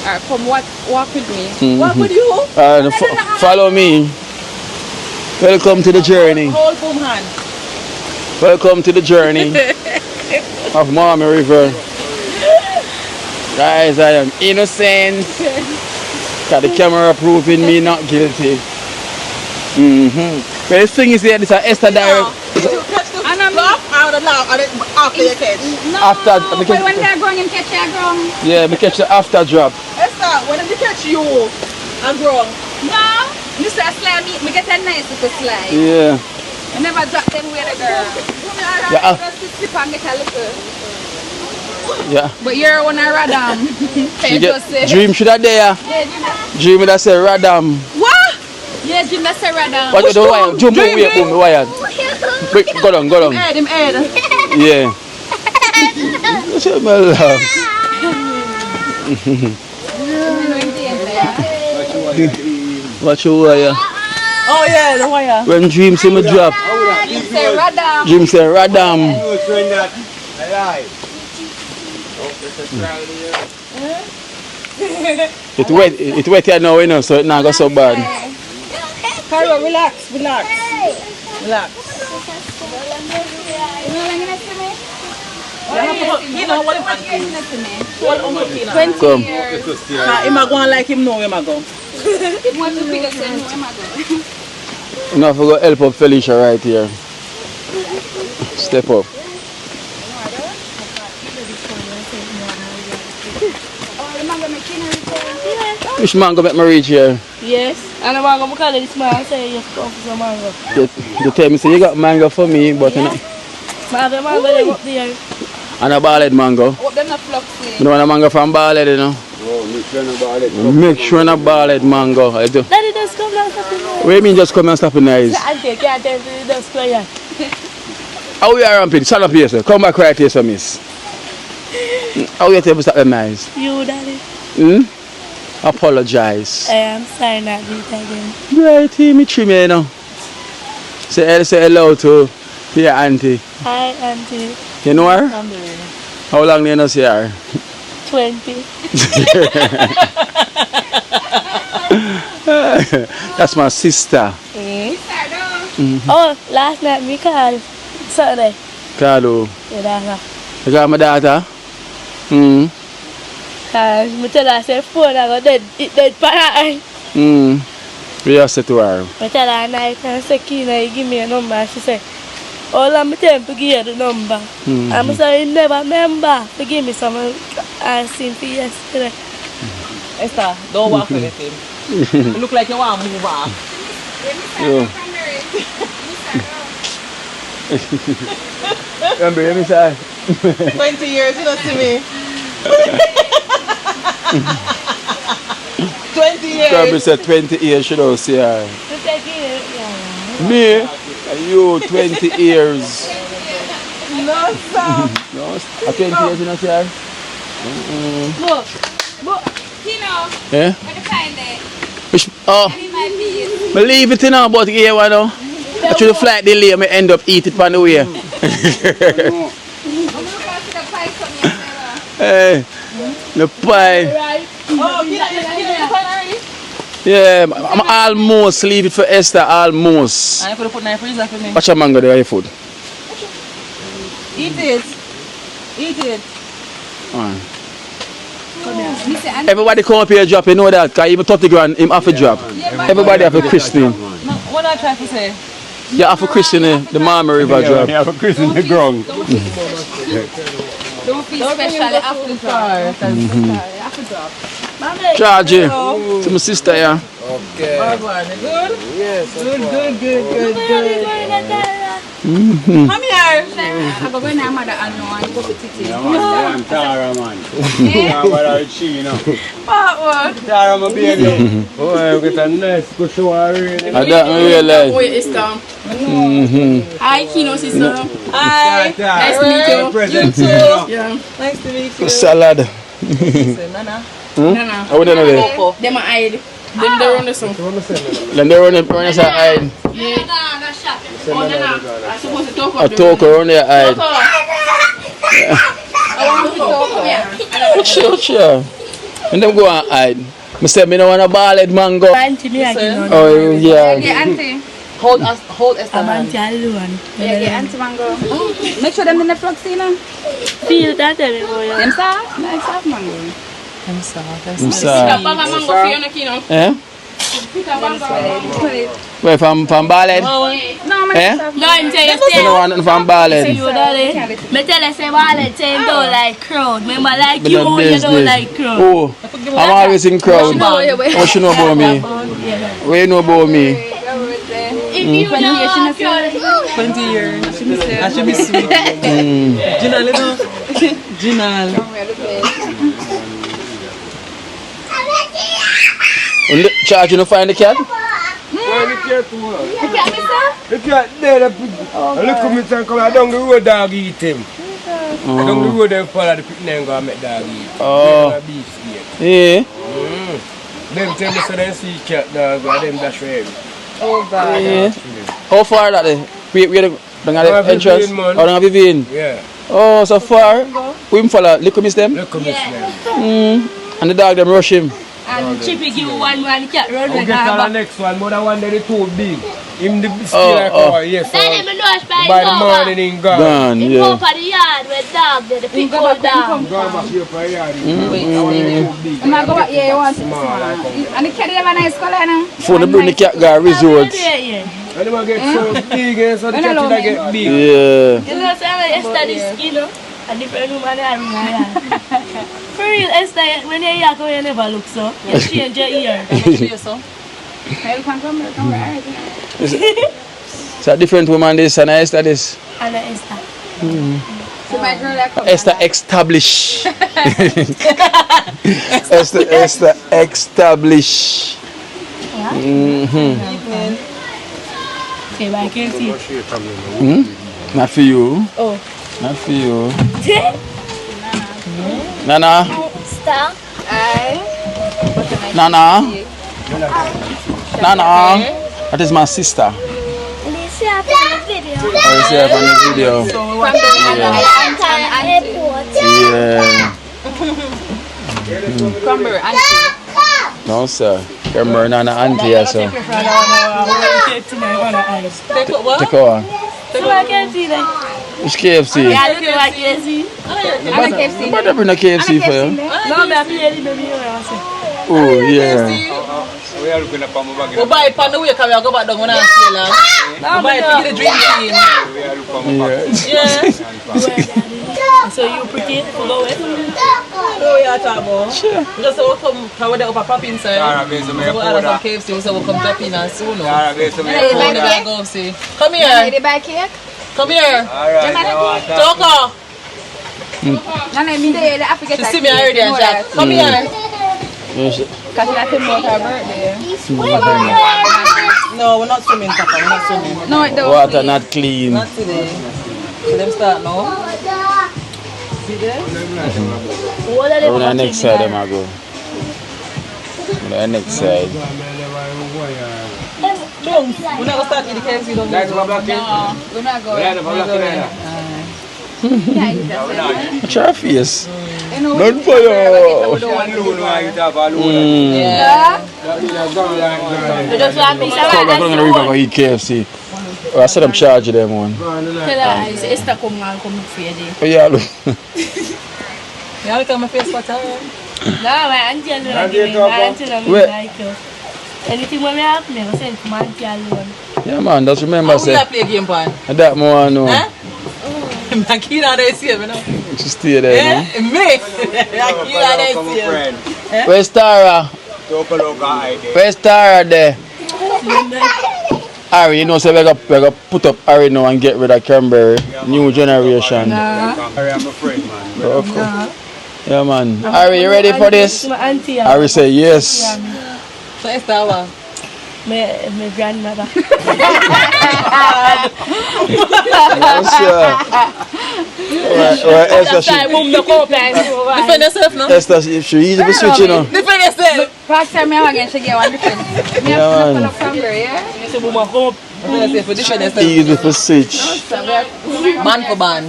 Alright, come walk with me.
Walk with you?
Follow me. Welcome to the journey.
Hold boom hand.
Welcome to the journey of Mommy River. Guys, I am innocent. Got the camera proving me not guilty. But the thing is here, this is Esther direct.
And I'm after you catch.
No,
After-
but when they're growing, him catch their ground.
Yeah, we catch the after drop.
Esther, when did you catch you and grown?
No, you say slide me get a nice little slide.
Yeah.
I never drop them with a girl.
Yeah.
Just slip and get a little.
Yeah.
But you're one of Radam.
She get, dream should have there. Dream would have said Radam.
What?
Yeah, Jim, that's a Radam.
What you do? Wire? Jump over here, boom, wire. Wait, go down, go down.
Him head.
Yeah. What's your love? Watch your wire.
Oh yeah, the wire.
When dreams see me drop,
You say Radam.
dream say Radam. It wet here now, you know, so it not go so bad.
Carlo, relax. Relax. You know what
What year is it to me?
What Uncle Kina?
20
Come.
years.
Him a go and like him know him a go.
It wants to be the same. Where am I going?
You know, if we go help up Felicia right here. Step up. Which man go make me reach here?
Yes, and I'm going to call this man and say, yes, go for some mango.
You tell me, say you got mango for me, but you know,
Man, the mango they up there.
and a ballhead mango.
What them not fluxy?
You know, a mango from ballhead, you know. Make sure not ball it, mango.
Daddy, just come down stop in there.
What do you mean just come and stop in the eyes?
Auntie, can't tell you just go here.
How we are ramping? Stand up here, sir. Come back right here, sir, miss. How you tell me stop in the eyes?
You, Daddy.
Apologize.
I am sorry not to do it again.
Right here, me trim you know. Say hello to your auntie.
Hi, Auntie.
You know her?
Cranberry.
How long do you know see her?
20.
That's my sister.
Oh, last night me called Saturday.
Carlo.
Your daughter.
You got my daughter?
Cause me tell her I said phone I got dead. It dead for her.
We just say to her.
I tell her night and say Kina, you give me a number. She say, all I'm telling to give you the number. I'm saying never remember to give me some I seen for yesterday.
Esther, don't walk with him. You look like you want to move off.
Cranberry, let me say.
20 years, you don't see me. 20 years.
Cranberry said 20 years, she don't see her. Me? You 20 years.
No, sir.
No, 20 years you don't see her?
Kino,
Yeah?
what the time there?
Which, oh,
Any my bees?
I leave it in now, but here one now. Actually, the flight delay, I end up eat it on the way.
I'm going to the pie coming up.
Hey, the pie.
Oh, you know the pie already?
Yeah, I'm almost leave it for Esther, almost.
I could have put in the freezer for me.
Watch your mango there, your food.
Eat it. Eat it.
Alright. Everybody come up here and drop, you know that, because even 30 grand, him have a drop. Everybody have a christening.
No, what I try to say?
You have a christening, the Mama River drop.
You have a Chris in the ground.
Don't feel special after the start. After drop.
Charge you to my sister, yeah.
Okay. Good? Yes. Good. Come here.
I'm going to have mother and no one go to Titi.
I'm Tara, man. I'm what she, you know.
What?
Tara, my baby. Oh, I get a nice good show.
I don't realize.
Oh, Esther. Hi, Kino sister.
Hi.
Nice to meet you.
You too.
Yeah.
Nice to meet you.
Salad.
Nana.
Nana.
I wouldn't know that.
Them are hide. Them they run the song.
Then they run us hide.
Oh, Nana. I'm supposed to talk
A
about them.
talk around their hide.
I want to talk. Yeah.
Watch you. And them go and hide. I said, I don't want a ballad mango.
Auntie, me again.
Oh, yeah.
Yeah, auntie.
Hold Esther.
I'm Auntie alone.
Yeah, auntie mango. Make sure them in the front scene.
Feel that everywhere.
Them soft? Nice soft mango.
I'm
Pick
sorry.
up a mango for you, Kino.
Eh?
Pick up mango.
Wait, from ballad?
No,
Eh?
No, I'm saying
You don't want nothing from ballad?
you, Daddy. Me tell her say wallet saying don't like crowd. Remember like
But
you,
that
you
business.
don't like crowd.
Oh, I'm always in crowd. What you know about me? What you know about me?
If you know crowd,
20 years. That should be sweet. Gina, little. Gina.
Charge you to find the cat?
The cat there, look at me and come down the road, dog eat him. Down the road, they follow the picnic and go and make dog eat.
Oh. Yeah.
Them tell me so they see cat dog, and them dash for him.
Oh, God.
Yeah. How far that is? We the entrance?
man.
Or don't have you been?
Yeah.
Oh, so far? We him follow, look at miss them?
Look at me them.
And the dog them rush him.
and Chippy give one cat run
I'll
with
get
her
the next one, but the one that is too big. Him the still like oh, yes.
Let him know it's
By the morning in gone.
Gone,
He
yeah.
go for the yard with dog, the big old dog.
Go back here for a yard.
I'm not going yeah, you want to and the cat have a nice color now.
For the bring the cat guy resort.
Yeah.
And them get so big, and so the cat should get big.
Yeah.
You know, say Esther this skin, you know, a different woman than me. For real, Esther, when you're young, you never look so. You change your ear.
It's a different woman this and Esther this.
And Esther.
So my girl that come
Esther establish. Esther establish.
Okay, but I can't see.
Not for you.
Oh.
Not for you. Nana.
Stop.
Nana. Nana. That is my sister.
Lisa up on the video.
Oh, you see her on the video. Yeah.
Cranberry auntie.
No, sir. Cranberry Nana auntie, yes, sir.
Take what?
Take over.
So I can't see that.
Which KFC?
Yeah, I look like KFC.
But I bring a KFC for you.
No, I'm not really baby.
Oh, yeah.
We are looking at Pamubag.
Go buy it on the way, come here, go back down when I see you. Go buy it for the drink team.
We are looking at
Yeah.
So you pretty to go with?
Oh, yeah, talk about. Just so we come, how we up a pop inside. So we order some KFC, so we come drop in and soon. Come here.
Ready buy cake?
Come here. Toko.
Nana, me there, I forget
She
that
see me
cake,
already
you
and
know
chat.
that.
Come here.
Cause she not tell me about her birthday.
No, we're not swimming, Papa. We're not swimming.
No, it don't.
Water not clean.
Not today. So them start now. See there?
What are they
On the next side, them I go. On the next side.
Chunks. We're not gonna start with the KFC, don't we?
No, we're not going.
What's your face?
None
for you.
Yeah.
You just want me to
I'm going to river go eat KFC. Oh, I said I'm charging them one.
tell her, it's Esther come and come for you.
Oh, yeah, look.
Yeah, look at my face, what I
No, my auntie alone give me. My auntie don't like you. Anything when me have me, I send to my auntie alone.
Yeah, man, just remember,
How we
say,
play game, pan?
that more, no.
Huh? I'm keen on this here, you know.
Just stay there, no.
Me? I'm keen on this here.
Where's Tara? Where's Tara there? Harry, you know, so we're gonna put up Harry now and get rid of Cranberry. New generation.
Harry, I'm a friend, man.
Okay. Yeah, man. Harry, you ready for this?
My auntie.
Harry say yes.
So Esther, what?
My grandmother.
Yes, sir. Well, Esther,
Defend yourself, no?
Esther, she easy to switch, you know.
Defend yourself.
Last time I again, she get one different. Me
Yeah,
have to
man.
follow Cranberry, yeah?
Defend yourself.
Easy to switch.
Man for man.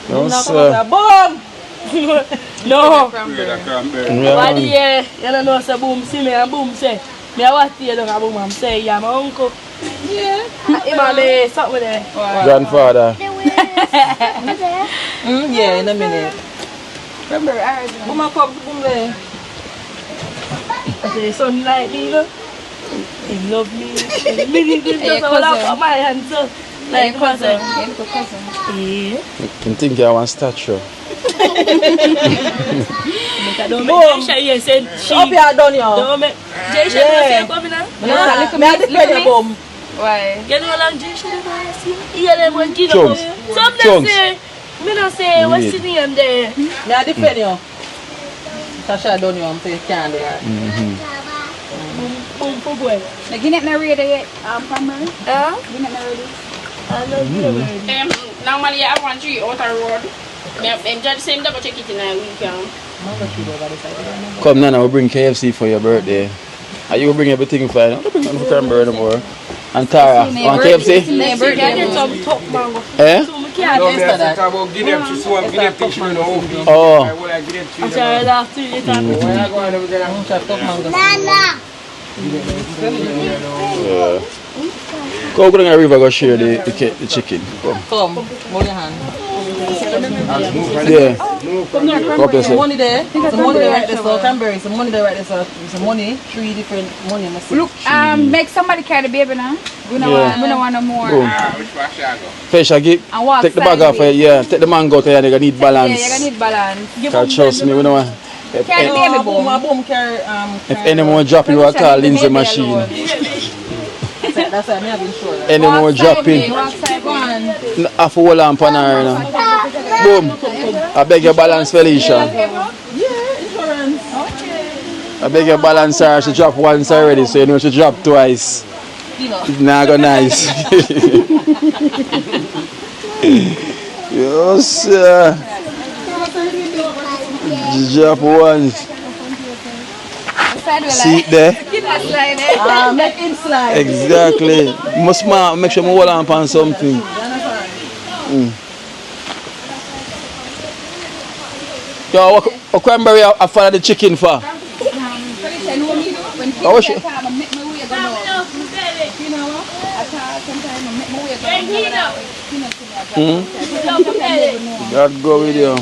No, sir.
Boom!
No.
Yeah,
But
man.
yeah, you don't know, so boom, see me and boom say. Me I want to hear the boom and say, yeah, my uncle.
Yeah.
He might be something there.
Grandfather.
Yeah, in a minute.
Cranberry, alright.
Boom, I come, boom there.
I say, son like me, you know. He love me. He just all up my hands. Like cousin. Yeah.
You think you want statue?
Don't make Jaisha here say she.
Up here, done you.
Don't make Jaisha say come in.
Me I defend your boom.
Why?
You know like Jaisha don't see. Yeah, them one kid.
Chunks.
Some them say. Me no say what's the name there.
Me I defend you. Tasha done you, so you can't do that.
Boom, boy.
Like, you not ready yet, Cranberry?
Huh?
You not ready?
I love you.
Normally I want 3 outer road. I'm just same double check it in a weekend.
Come, Nana, we'll bring KFC for your birthday. Are you bring everything for you? Don't bring nothing for Cranberry anymore. And Tara, want KFC? Eh? Oh. Yeah. Go to the river, go share the chicken.
Come, hold your hand.
Yeah.
Some money there. Some money there right there, so Cranberry. Some money there right there, so some money. 3 different money.
Look, make somebody carry the baby now. We don't want no more.
Fish, I give. Take the bag off. Yeah, take the mango. You're gonna need balance.
Yeah, you're gonna need balance.
Cause trust me, we don't want.
Carry the baby, boom.
Boom, carry.
If anyone drop you, I call Lindsay machine.
That's why I'm having sure.
Any more dropping. I for hold on for her now. Boom. I beg your balance, Felicia.
Yeah, insurance.
I beg your balance her. She dropped once already, so you know she dropped twice. It's not go nice. Yes, sir. She dropped once. See it there?
Make him slide.
Exactly. Must make sure I hold on something. Yo, what Cranberry I follow the chicken for? Oh, she? God go with you.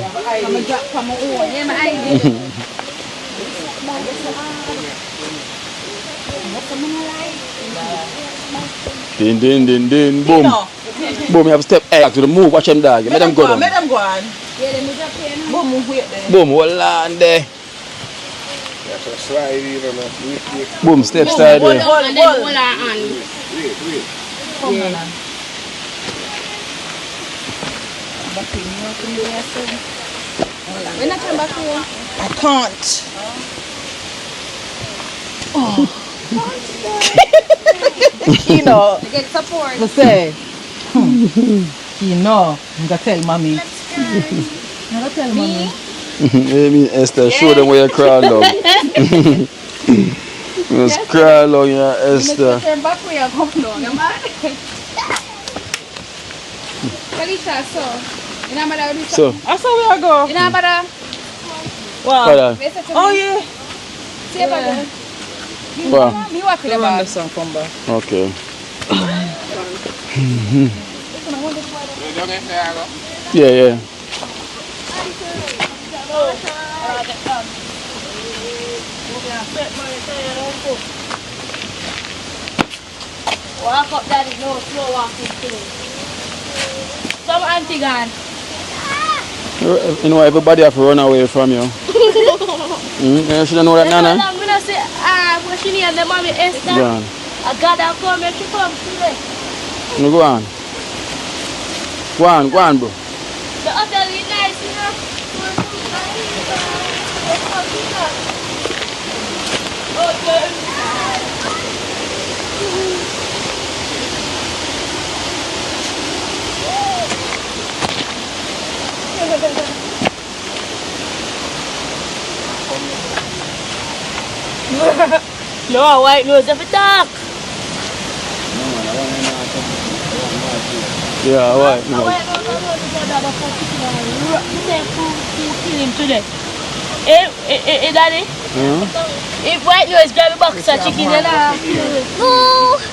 Din din din din boom. Boom, you have to step back to the move, watch them dog. Let them go down.
Let them go on. Boom, move wait there.
Boom, hold on there. Boom, step side there.
And then hold her on.
When I come back home, I can't. Oh. You know,
Get support.
to say, you know, I'm gonna tell mommy. I'm gonna tell mommy.
Hey, me, Esther, show them where you crawl down. Just crawl down, yeah, Esther.
Turn back where you come down, man. Felicia, so. You know what
So,
I saw where I go.
You know what
Wow.
Oh,
yeah.
See about
wow.
me walk with the
Run the
bag.
song, come back.
Okay. Yeah, yeah.
Walk up that is no slow walking thing. Some auntie gone.
You know, everybody have to run away from you. You should know that, Nana.
I'm gonna say, but she need the mommy Esther.
Go on.
I got her come and she come today.
No, go on. Go on, bro.
The hotel is nice, you know. No, white nose of a talk.
Yeah, white nose.
Today. Hey, Daddy. If white nose grab a box of chicken, then no.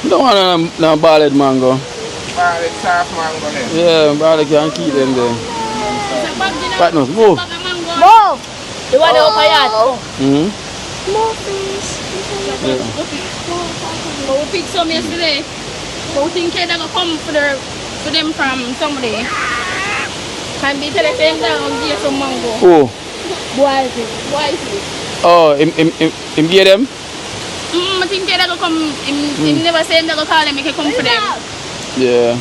Don't want no ballad mango.
Ballad soft mango then.
Yeah, ballad can keep them there. White nose, move.
Move. The one over yard.
More fish.
But we picked some yesterday. But we think they're going to come for them from somebody. Can be telling them and give some mango.
Oh.
Why is it?
Oh, him give them?
I think they're going to come. Him never say they're going to call them, he can come for them.
Yeah.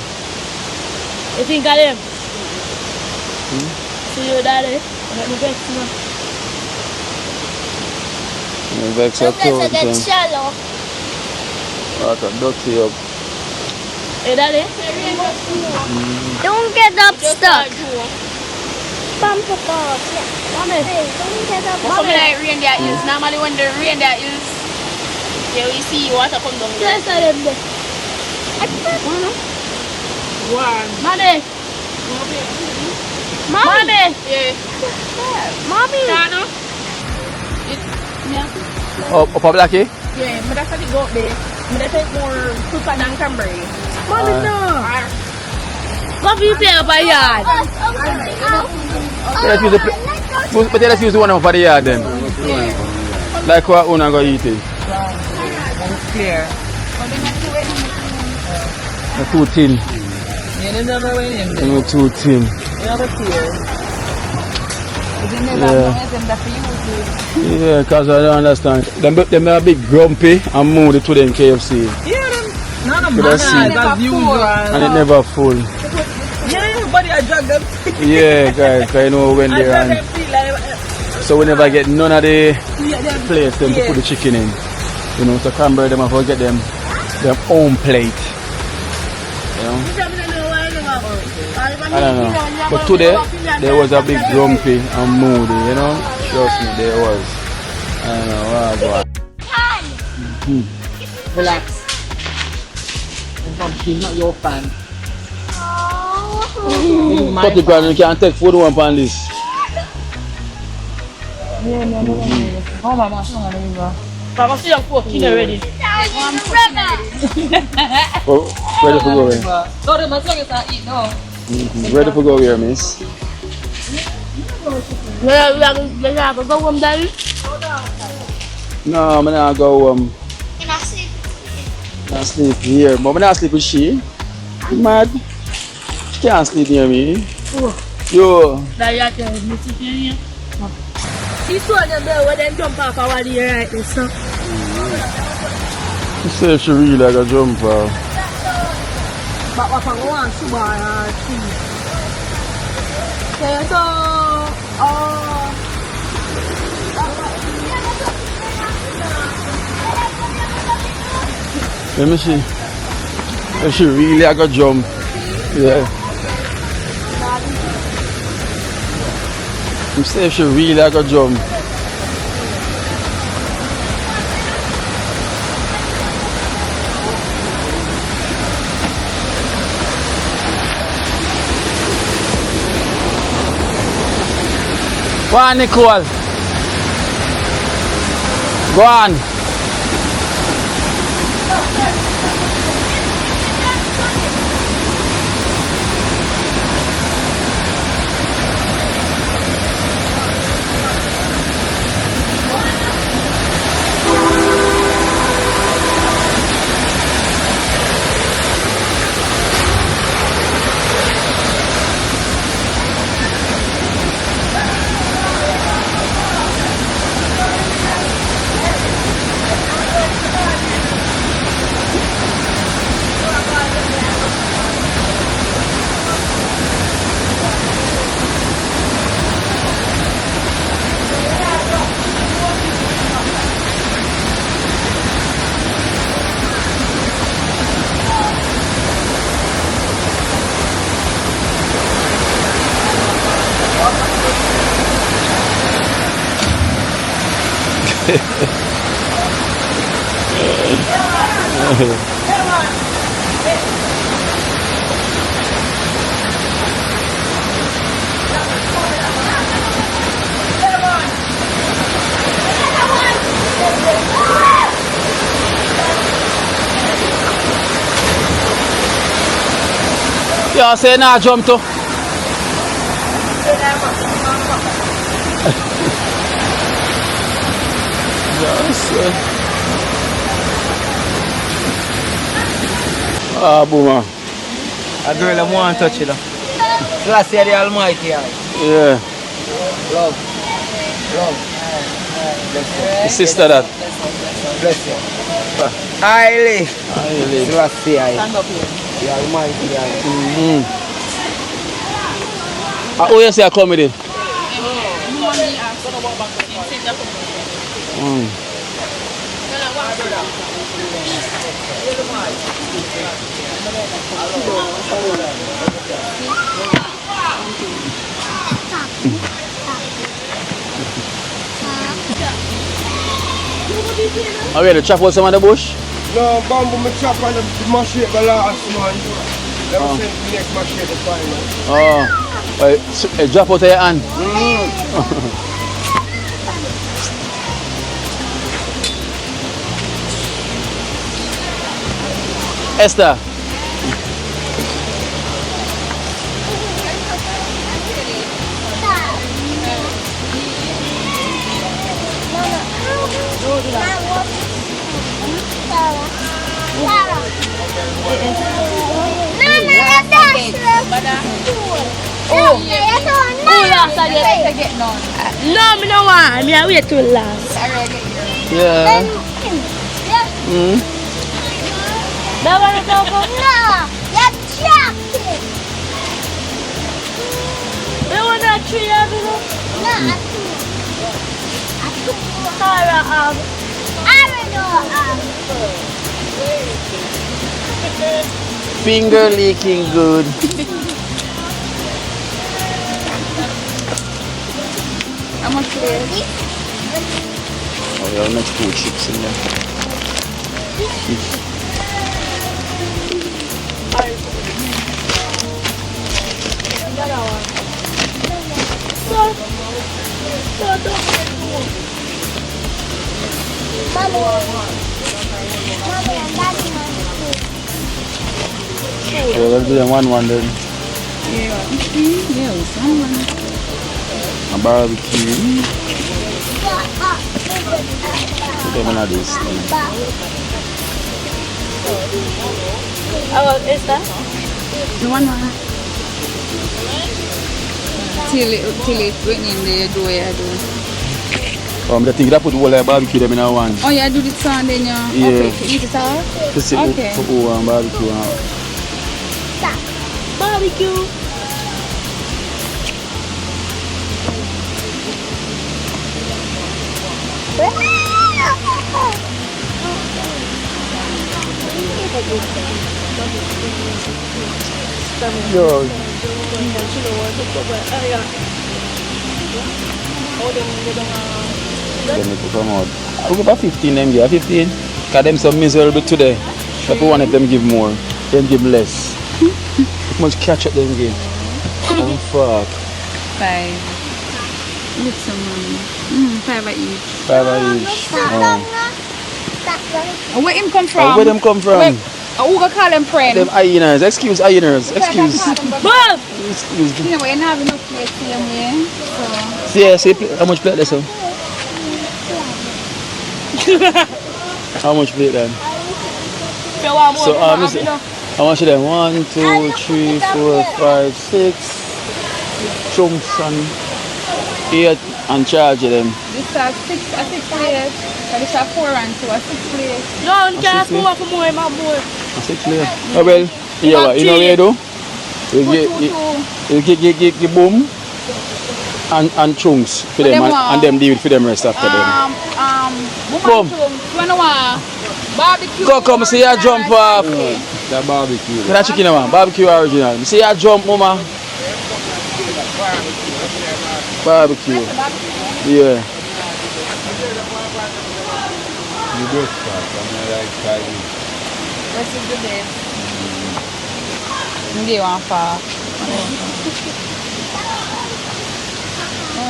You think of them? See you, Daddy. Let me vex you.
Vex up to it.
Get shallow.
Like a dirty up.
Hey, Daddy.
Don't get up stuck.
Mommy.
Don't get up
But something like reindeer is normally when the reindeer is, yeah, we see water come down. Yes, I am there. Mommy. Mommy. Yeah.
Mommy.
Dano.
Oh, up a blackie?
Yeah, but that's how it go up there. But I take more super than Cranberry.
Mommy, no.
What do you play up a yard?
But let's use the one for the yard then.
Yeah.
Like what una go eat it.
It's clear.
Too thin.
Yeah, they never went in there.
Too thin.
They never clear.
Yeah, because I don't understand. Them are big grumpy and moody to them KFC.
Yeah, them.
Could have seen.
as usual.
And it never full.
Yeah, everybody I drag them.
Yeah, guys, 'cause you know when they're on. So we never get none of the plates them to put the chicken in. You know, so Cranberry them have to get them their own plate. You know? I don't know. But today there was a big grumpy and moody, you know? Trust me, there was. I don't know what was.
Relax. She's not your fan.
40 grand, you can't take food one on this.
Oh, mama, Papa, see your fork, you ready?
Oh, ready for go away. Ready for go here, miss.
Go home, daddy.
No, I'm not go not sleep here. But I'm not sleep with she. Mad. She can't sleep near me. Yo.
This one where them jump off our ear right there, so.
She said she really like a jumper.
But what I want to buy cheese. Okay, so
Let me see. If she really like a jump. Yeah. I'm saying she really like a jump. Go on, Nicole. Go on. Yo, say nah jump to. Yes. Ah, boomer.
A girl I want to touch it. Bless you, the Almighty.
Yeah.
Love.
The sister that.
Bless you. Highly.
Highly.
Stand up here. The Almighty.
Oh, yes, I come with it. Are we to chop out some of the bush?
No, bamboo me chop and the mash it the last man. Never send the next mash it the final.
Oh, well, drop out of your hand. Esther.
No, me no want. Me wait till last.
Yeah.
That one is over?
No, you're chocolate.
You want that tree, you know?
No, I took
Tara,
I don't know.
Finger licking good.
How much is it?
Oh, yeah, next 2 chips in there. Okay, let's do them one then.
Yeah, someone.
A barbecue. Put them in this thing.
Oh, Esther?
The one. Till it went in the door, I do.
I think that put all the barbecue them in one.
Oh, yeah, do the song then, yeah.
Yeah.
Okay, eat it all?
To sit
Okay.
for and barbecue.
Barbecue.
Yo. Then it come out. I'll give about 15 them, yeah, 15. Because them so miserable today. If you want them give more, then give less. How much catch up them give? Oh fuck.
5. With some money. 5 each.
5 each.
Oh. Where him come from?
Where them come from?
Who gonna call them friend?
Them hyenas. Excuse hyenas. Excuse.
Bob!
Excuse.
You know, we don't have enough place for them here. So.
See, yeah, see how much plate this one? How much plate then? So how much them? 1, 2, 3, 4, 5, 6 chunks and 8 and charge them.
This are 6 plates. And this are 4 and 2 are 6 plates.
No, you can't ask more for more, my boy.
6 plates. Oh well, yeah, what you know what you do? You get boom and chunks for them and them deal for them rest after them.
Boom. You wanna want barbecue?
Go come see you jump off.
That barbecue.
That chicken man, barbecue original. See you jump, mama. Barbecue. Yeah.
You best part, I'm like Chinese.
This is the best. You want far?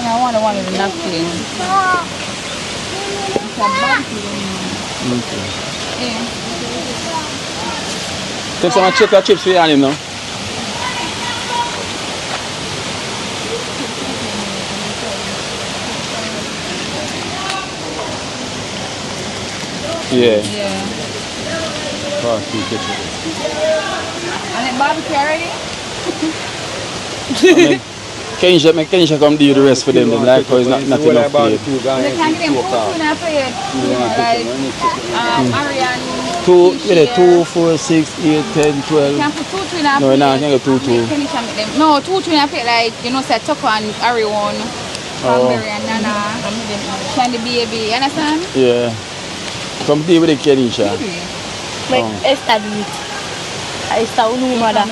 I want one with the napkin. It's a barbecue.
Okay.
Yeah.
Take some chocolate chips for you on him now. Yeah.
Yeah.
Fast food kitchen.
And then barbecue already?
Kenisha come do the rest for them. Them like how it's not enough plate.
They can get them 2 tuna plate. Like Ariane.
2, 4, 6, 8, 10, 12.
You can put 2 tuna plate.
No, I can't get 2.
Kenisha make them. No, 2 tuna plate like, you know, say Tucker and Ariane. Cranberry and Nana. Candy baby. You understand?
Yeah. Come deal with the Kenisha.
Like Esther do it. Esther, who know mother?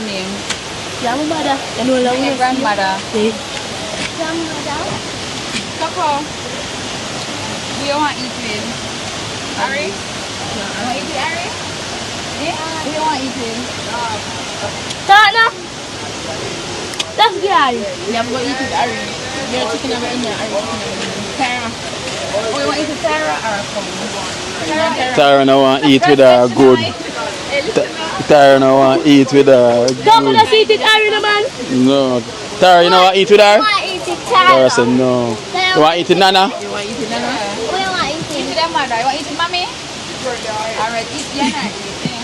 Yeah, my mother. You know, like
My grandmother.
Grandmother.
Tucker. Do you want to eat with? Ari? You want to eat with Ari? Yeah? Who you want to eat with?
Tana! Let's get Ari.
Yeah, I'm going to eat with Ari. You're chicken over in there. Ari chicken over in there. Tara. Oh, you want to eat with Tara or Tara?
Tara no want to eat with her good. Tara no want to eat with her
Don't
good.
just eat it, Ari, the man.
No. Tara, you know what to eat with her?
I want to eat it,
Tara said no. You want to eat with Nana?
You want to eat with Nana?
We want to eat
Eat
it.
with their mother. You want to eat with mommy? Alright, eat. Yeah, nah, eat.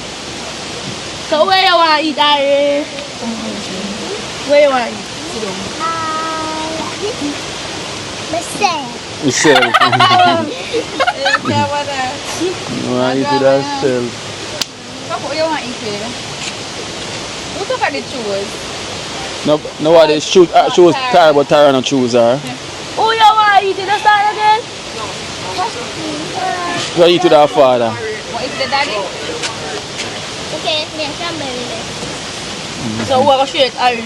So where you want to eat, Ari? Where you want to eat?
Myself.
Yourself.
Yeah, what
You want to eat with herself.
What you want to eat with? Who took out the shoes?
No, what is shoes tire, but tire no shoes are.
Who you want to eat in the style again?
You eat with our father.
What is the daddy?
Okay, me and Cranberry.
So we're going to share it, Ari.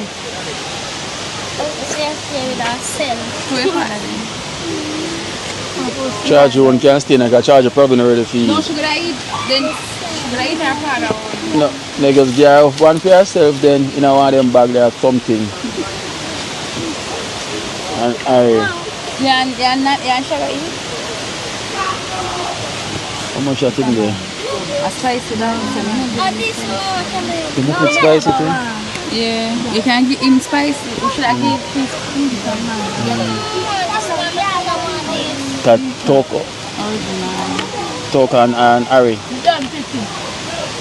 Let's with ourselves.
Who your father then?
Charge you one can stay and I can charge you probably not ready for you.
No, she gonna eat. Then she gonna eat her father.
No, niggas get one for yourself, then you know one of them bag there something. And
Yeah, sugar eat.
how much I think there?
A spicy down.
This more.
You put spicy thing?
Yeah, you can give him spicy. You should have give him
That Toko. Toko and Ari.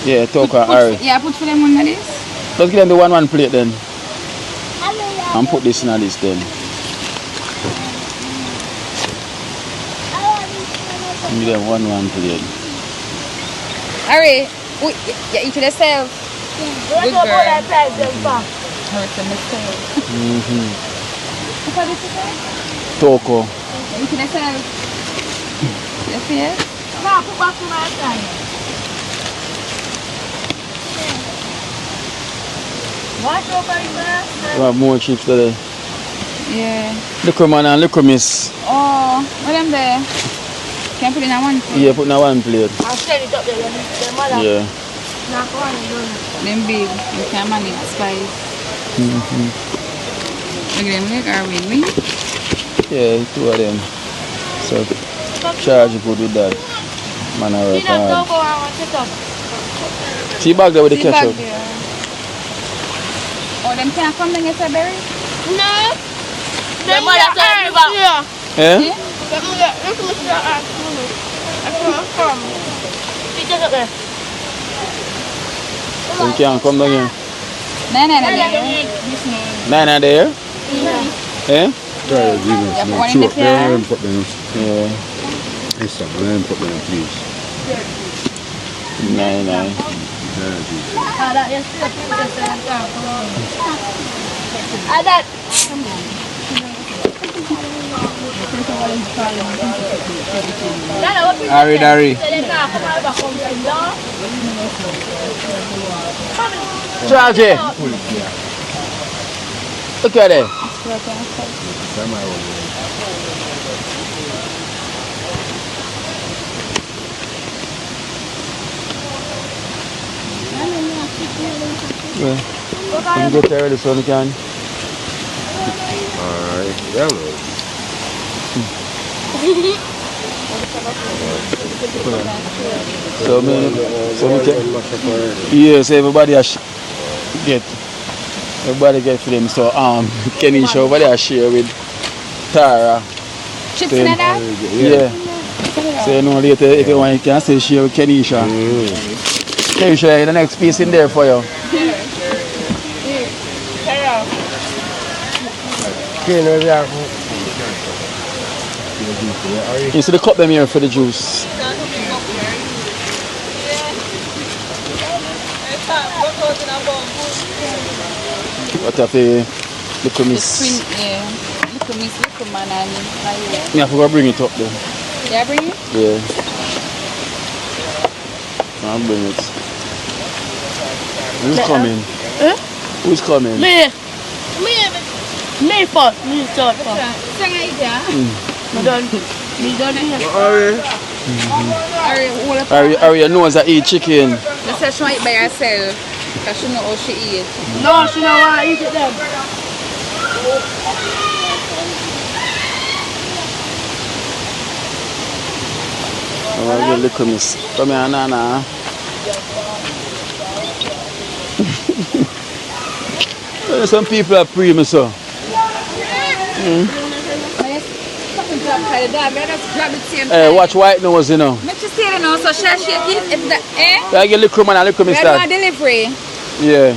Yeah, Toko and Ari.
Yeah, put for them on this.
Let's give them the one plate then. And put this in this then. Give them one plate.
Alright, you eat it yourself. Good girl.
Toko.
Eat it yourself. You see it?
No, put back to my side. What's over there?
We have more chips today.
Yeah.
Liquor man and liquor miss.
Oh, what them there? Can put it in one plate?
Yeah, put in one plate.
I'll send it up there. The mother.
Yeah.
Not one,
Them big, you can manage spice. Look at them leg, are we?
Yeah, two of them. So charge good with that. Man, I work hard.
go and sit up.
See bag there with the
See bag
ketchup.
there. Oh, them can't come and get a berry?
No. The mother told me about.
Eh?
The mother, look at me. I can't come. Sit up there.
So you can't come down here.
No.
Nine there? Eh?
Try to give us
Yeah,
no
one in the
choke.
car.
Let them put them.
Yeah.
Yes, sir. Let them put them, please.
9.
That is that.
Dari. Charge it. Look at it. Yeah. You get there early so you can.
Alright. Yeah, man.
So me yes, everybody has everybody get for them. So Kenny show everybody has share with Tara.
Chips in that?
Yeah. So you know later if you want you can say share with Kenisha. Kenisha, the next piece in there for you. You see the cup them here for the juice. What of the miss?
Yeah. Little man and
I forgot to bring it up there.
yeah, bring it?
Yeah. I'll bring it. Who's coming?
Huh?
Who's coming?
Me first. Me third first.
Sing it, yeah?
Me done here.
Ari, your nose that eat chicken.
Let's say she want to eat by herself. Because she know how she eat.
No, she don't want to eat it then.
Oh, look at miss. Come here, Nana. Some people are pre-me, so. Watch white nose, you know.
Make you see it now, so she'll shake it. If the, eh?
I get little man and little miss
We
that.
do a delivery.
Yeah.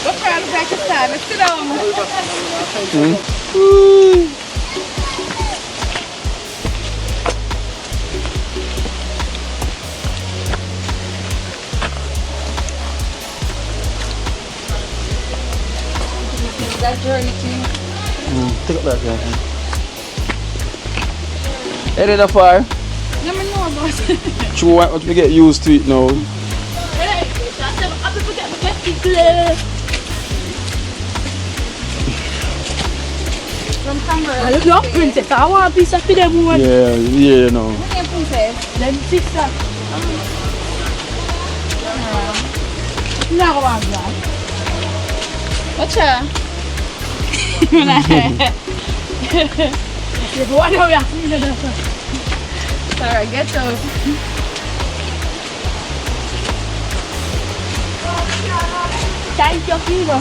Look for the back of the let's sit down. that journey thing.
Take up that guy. Ain't it that far?
Let me know about it.
True, what we get used to it now.
From Cranberry.
I look up, princess. I want a piece of them one.
Yeah, you know.
What's your princess?
Them sister. No, I want that.
What's your?
What are we asking?
Sorry, get up.
Thank you, Kiva.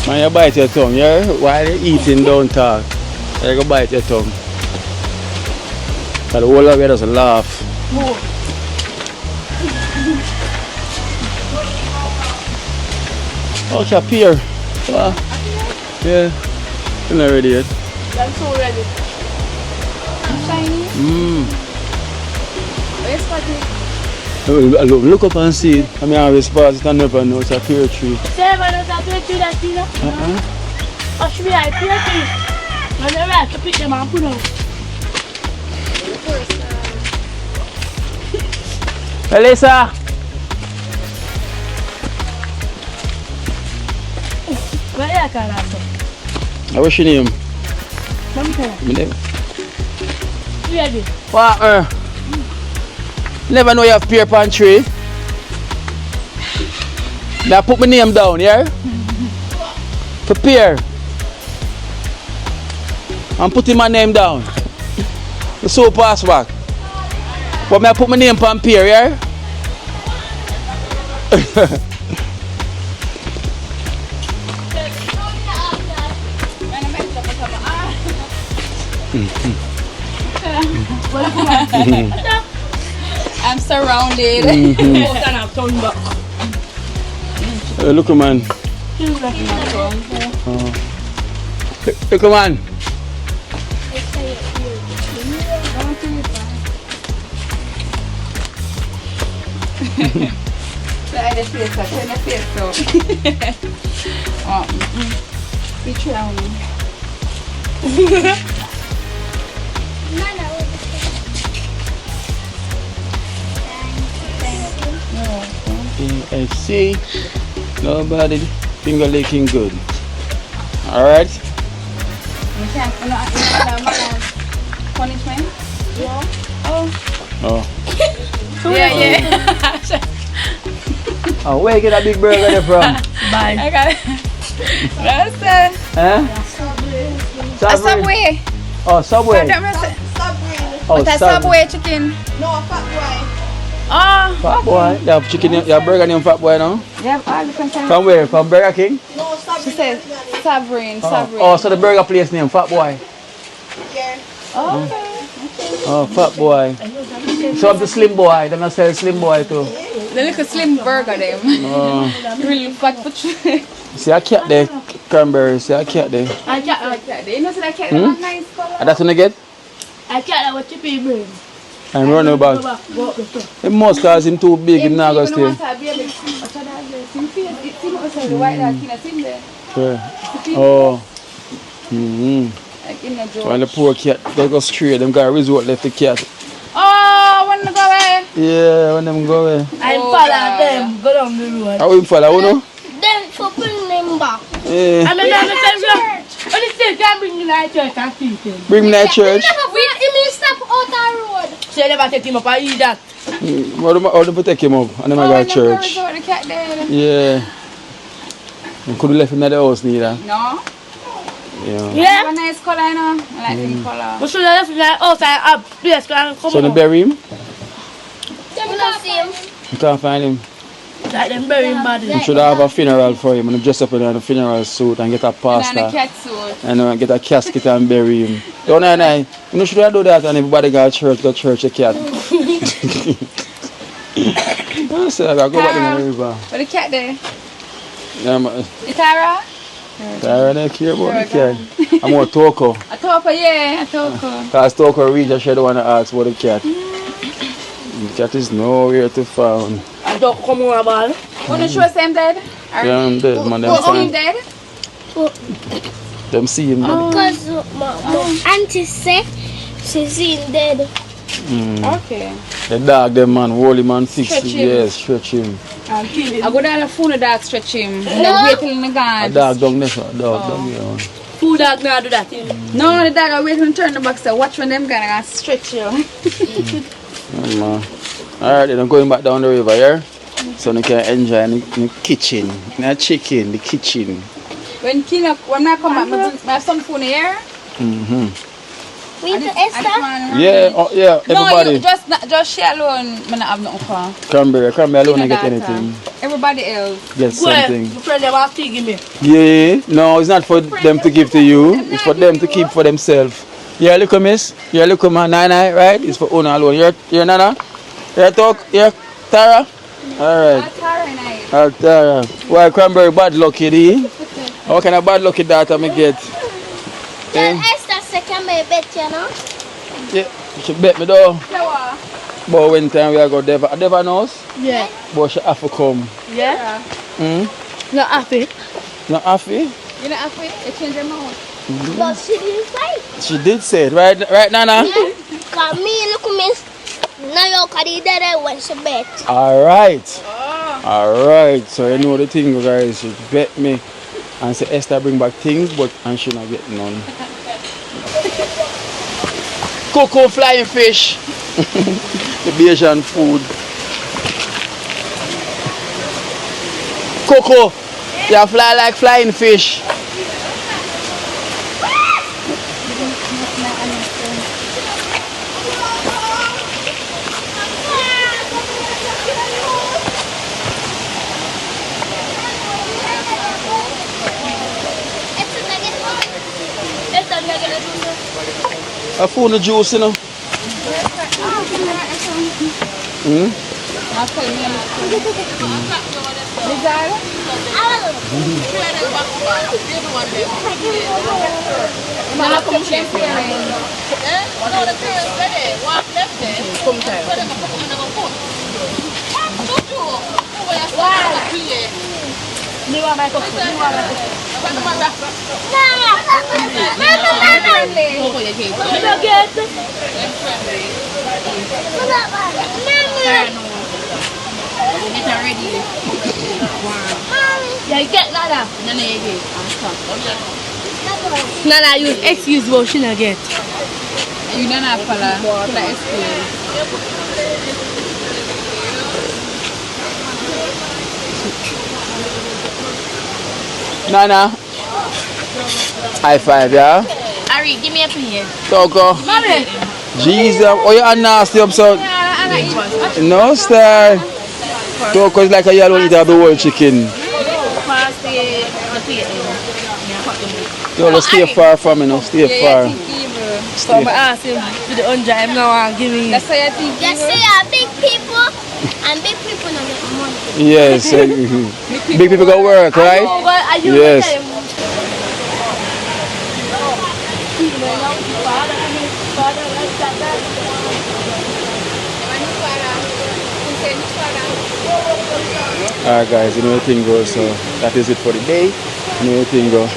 Man, you bite your tongue, yeah? While you're eating, don't talk. You go bite your tongue. But the whole of you just laugh. Okay, up here. Yeah. You're not ready yet.
I'm so ready.
Shiny. Where's Patty?
Look up and see it. I mean, I always pass it and never know it's a pear tree.
Seven is a pear tree that you know? Or should be like pear tree? When they're right to pick them and put them.
Elisa!
Where are you going?
What's your name?
My
name.
Ready?
What? Never know you have pear pan tree. Now put my name down, yeah? Prepare. I'm putting my name down. The soap pass back. But I put my name on pear, yeah?
I'm surrounded.
Look, man. Look, man.
Turn the face up. Be trying.
I see nobody finger licking good. Alright?
You can't punishment? Yeah.
Oh.
Yeah.
Oh, where you get that big burger there from?
Bye.
I got it. That's it.
Huh?
A Subway.
Oh, Subway.
Subway.
Oh,
With a Subway chicken.
No, Fat Boy.
Oh.
Fat Boy? You have chicken, you have burger named Fat Boy now?
Yeah, all different kinds.
From where? From Burger King?
No, Sabri.
She says Sovereign.
Oh, so the burger place named Fat Boy?
Yeah.
Oh, okay.
Oh, Fat Boy. So I'm the Slim Boy, then I sell Slim Boy too.
The little slim burger them.
Oh.
Really fat for sure.
See a cat there, Cranberry, see a cat there.
I can't
like that. You know, so that cat have a nice color.
And that's what you get?
I can't what you pay.
I'm running about. He must cause him too big, him not going to stay. Oh. When the poor cat, they go stray, them got a resort left the cat.
Oh, when they go away?
Yeah, when them go away.
I follow them, go down the road.
How will follow, you know?
Then for bring them back.
Yeah.
I mean, when you still can't bring you to church and teach him.
Bring me to church.
He may step out the road.
So you never take him up and eat that.
How do you take him up? And then I go to church.
The cat there.
Yeah. You could have left him at the house neither.
No.
Yeah.
Yeah.
Have a nice color, you know. I like the color.
But so that's like outside up place can come.
So they bury him?
You can't see him.
You can't find him.
Like them bury him body.
You should have a funeral for him and dress up in a funeral suit and get a pastor.
And a cat suit.
And get a casket and bury him. Don't I? You should have do that and everybody go to church a cat. I said I gotta go back in the river.
Where the cat there?
Yeah,
The Tara?
Tara, they care about the cat. I'm more Toko.
A Toko, yeah, a Toko.
Because Toko reach, I should want to ask about the cat. The cat is nowhere to found.
A
don't come on a ball.
Wanna show us him dead?
Yeah, I'm dead, man. Them
What's
fine.
him dead?
Them see him dead.
Because my auntie said she seen dead.
Okay.
The dog, them man, holy man, 6
Stretch him.
years, stretch him.
I go down the phone, the dog stretch him. No. Wait till him
A
gone.
dog down there, a dog down here. Man.
Food dog now do that.
No, the dog I wait and turn the box. So watch when them gonna stretch you.
Yeah, man. Alright, then I'm going back down the river here. So you can enjoy the kitchen. The chicken, the kitchen.
When I come back, I have some food here.
We to Esther?
Yeah, yeah,
No,
everybody.
you just share alone. I don't have nothing for.
Cranberry alone, I get
Data.
anything.
Everybody else.
Get something.
My friend them have to give me.
Yeah, no, it's not for them to give to you. It's for them to keep for themselves. Yeah, look at miss. Yeah, look at my Nana, right? It's for Una alone. You're Nana? You're Talk? You're Tara? Alright. Tara. Why Cranberry bad lucky, di? What kind of bad lucky data me get?
Tell Esther second me bet, you know?
Yeah, she bet me though. But when time we are go Deva knows?
Yeah.
But she have to come.
Yeah?
Hmm?
Not happy.
Not happy?
You know, after you change your mind.
But she didn't fight.
She did say it, right Nana?
Yeah. Cause me look me. Now you can eat that when she bet.
Alright. Alright. So you know the thing, guys. She bet me and say Esther bring back things, but and she not get none. Cocoa flying fish. The Bayesian food. Cocoa, you fly like flying fish. A food of juice, you know.
Yeah, get Nana. Nana, you excuse what she not get.
You don't have to excuse.
Nana. High five, yeah?
Ari, give me a pen.
Toko.
Mommy.
Jesus. Oh, you're nasty up so. No, star. Toko is like a yellow eater of the whole chicken. Yo, let's stay far from me now. Stay far.
So I'm asking for the unjam now and give me.
That's why I think.
Just say big people and big people don't get money.
Yes. Big people go work, right? Yes. Alright guys, you know the thing goes, so that is it for the day. You know the thing goes.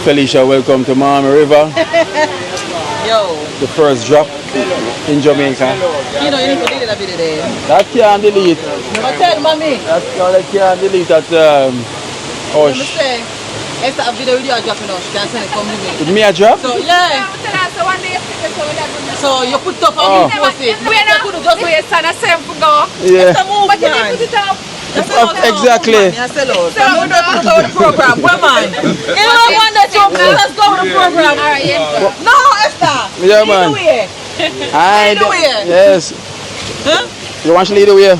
Felicia, welcome to Miami River.
Yo.
The first drop in Jamaica.
You know, you need to delete a bit there.
That can't delete.
But tell mommy.
That can't delete that
Oh, say, Esther a video I drop now. She can send it come to me.
With me a drop?
So yeah. So you put up and you post it.
We're not going to just wait and same for go.
Yeah.
But you didn't put it up.
Exactly.
So we don't put it over the program. Where man? You don't want that job. Let's go with the program.
Alright, yes.
No, Esther.
Yeah, man.
Lead the way.
Yes.
Huh?
You want to lead the way?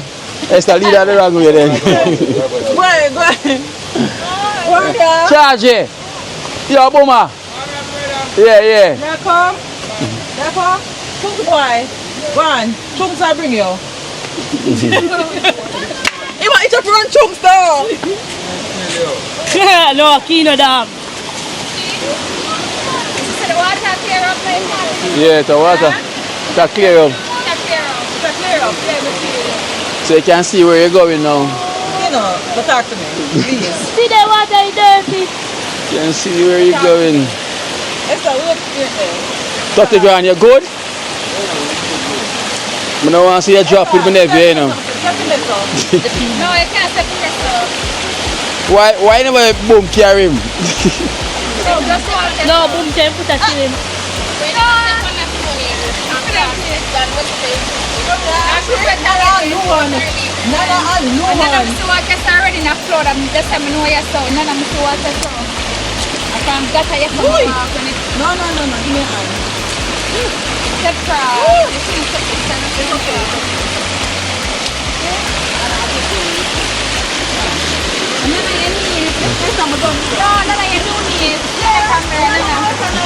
Esther, lead the wrong way then.
Go ahead.
Charge it. Yo, Boma. Yeah.
Now come. Chunks boy. Go on. Chunks I bring you. You want to run chunks though.
No, Kino dam.
The water clear up like
Yeah, the water. That clear up.
clear up.
So you can see where you're going now.
You know, but talk to me, please.
See the water is dirty.
You can see where you're going.
Esther, look here.
30 grand, you good? I don't want to see you drop with my nephew, you know.
No, you can't separate so.
Why never boom carry him?
No, boom, can't put that in.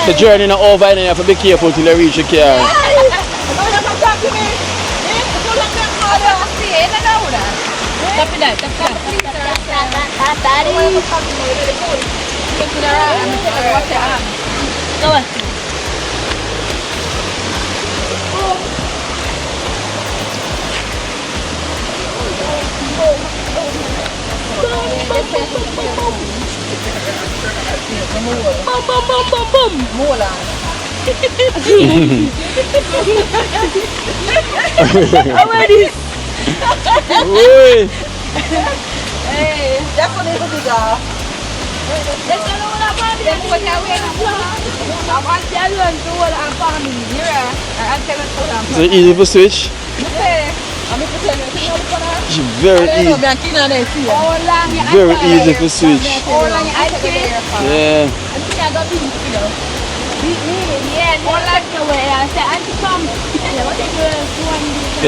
The journey not over and you have to be careful till you reach your car.
Hey, that's what they do, girl.
Is it easy to switch? It's very easy. Very easy to switch. Yeah.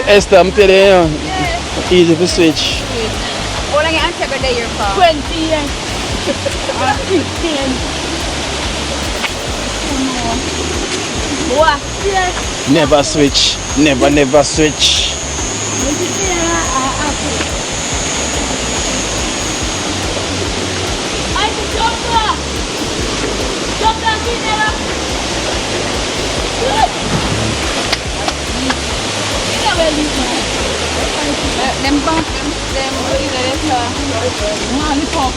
Esther, I'm telling you, easy to switch.
20 years. 15. What? Yes.
Never switch. Never switch.
Them bump them lollipop.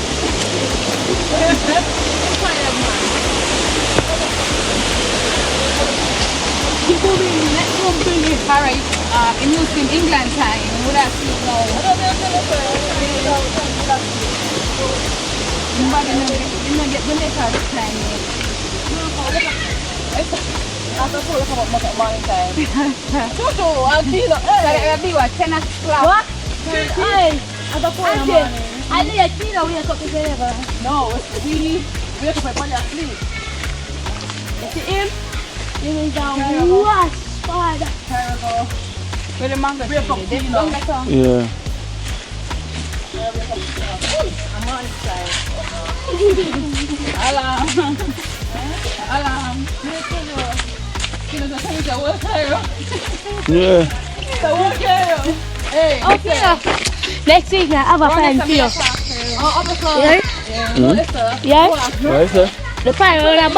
Alright, in Muslim England time, would I see now? You get the letter this time.
After 4 o'clock morning time.
That'll be what, 10 o'clock?
What? Hey, after 4 in the morning. I need a kid wake up together.
No, we wake up when you're asleep.
You see him? You need to wash, father.
Terrible.
Where the mango tree?
Yeah.
I'm on this side.
Alarm.
Yeah.
Hey,
okay. Next week now, I have a friend for you. Yeah? Yeah?
Why, sir?
The pine on the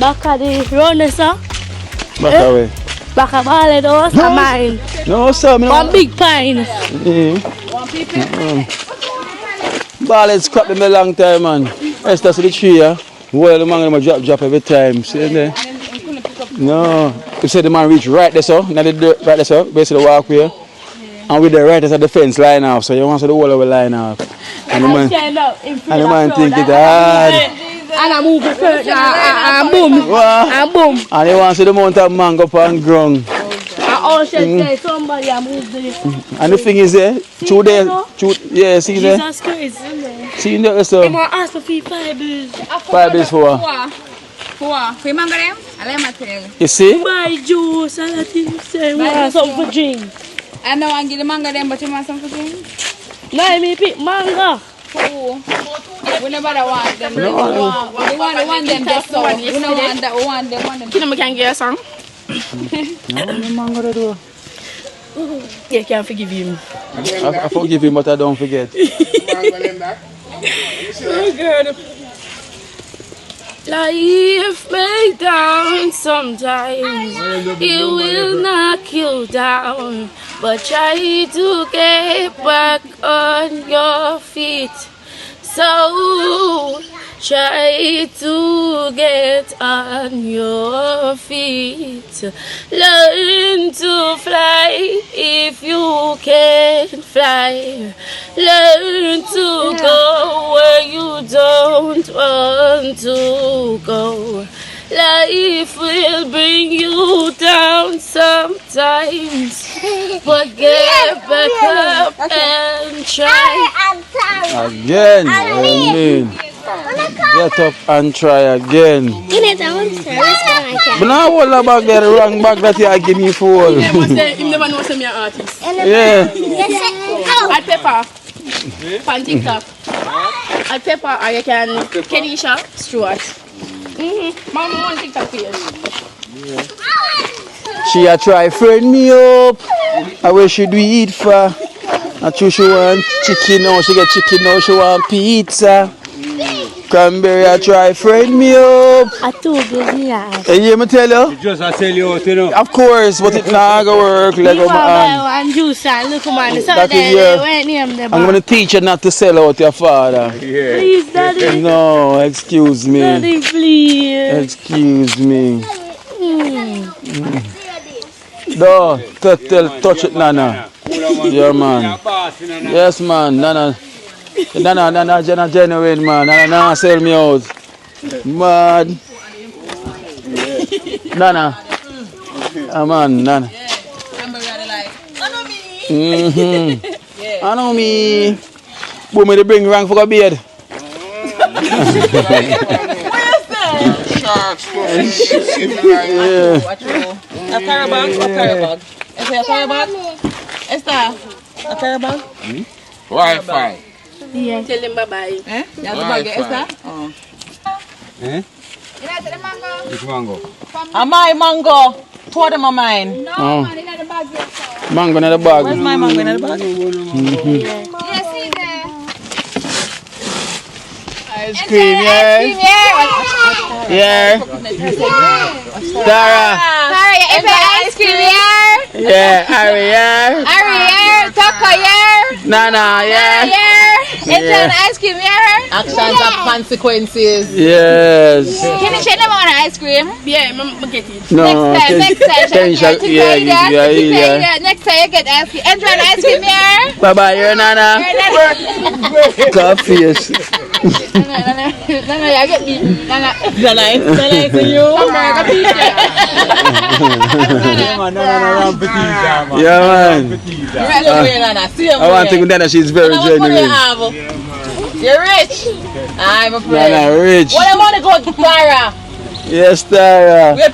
back of the round, sir.
Back away.
Back of all of those are mine.
No, sir.
One big pine.
Ballet's crap them a long time, man. Esther, see the tree, yeah? Well, the man them drop every time. See there? No. You said the man reach right there, so. Now the dirt right there, so. Basically the walkway. And with the right as the fence line off. So you want to the whole of the line off. And the man think it's hard.
And I move it further. And boom. And boom.
And you want to see the amount of mango on ground.
And all say somebody I move this.
And the thing is there, yeah, see there?
Jesus Christ, isn't there?
See there, so.
I'm going to ask for 5 bills.
5 bills for what?
For mango them? I'll let me tell you.
You see?
Buy juice and I think say want something for drink.
I know I give the mango them, but you want something for drink?
No, I mean pick mango.
We never want them. We want them just so. We don't want that. We want them. Can we can get a song?
No mango to do.
Yeah, I can't forgive him.
I forgive him, but I don't forget.
Oh God. Life may down sometimes it will knock you down, but try to get back on your feet. So try to get on your feet. Learn to fly if you can fly. Learn to go where you don't want to go. Life will bring you down sometimes, but get back up and try.
Again, amen. Get up and try again. But now all about the wrong bag that you give me for.
He never knows me an artist.
Yeah.
Add pepper. Pan TikTok. Add pepper or you can Kenisha Stewart. Mama on TikTok page.
She a try friend me up. I wish she do eat for. I choose she want chicken now. She get chicken now. She want pizza. Cranberry a try friend me up.
I told you, yeah.
You hear me tell you?
Just I tell you out, you know.
Of course, but it not gonna work like
You
my hand.
and juice and look, man. So
That is
they
I'm gonna teach you not to sell out your father.
Yeah.
Please, Daddy.
No, excuse me.
Daddy, please.
Excuse me. No, touch it, Nana. Yeah, man. Yes, man. Nana, genuine, man. Nana, sell me out. Mad. Nana. Man, Nana. I know me. Boom, me they bring rank for a beard.
A carry bag? A carry bag? Esther, a carry bag? Esther, a carry bag?
Wi-Fi.
Yeah.
Tell them bye-bye.
Eh? You have the bag, Esther? Oh.
Eh? Which mango?
My mango. Two of them are mine.
Oh. Mango in the bag.
Where's my mango in the bag?
Yes, see there.
Ice cream, yeah. Yeah. Tara.
Sorry, if ice cream here.
Yeah. Ari, yeah.
Ari here. Taco here.
Nana, yeah.
It's ice cream here.
Actions have consequences.
Yes.
Can you share them on ice cream? Yeah, I'm get it.
No.
Next time.
Yeah.
Next time you get ice cream. Enjoy the ice cream here.
Bye-bye, you're Nana. Coffee.
Nana, I get it. Nana,
Nana, for you.
Yeah, man. I want to go Nana, she's very genuine.
You're rich. I'm afraid.
Nana, rich.
What I want to go to Tara.
Yes, Tara.
Wait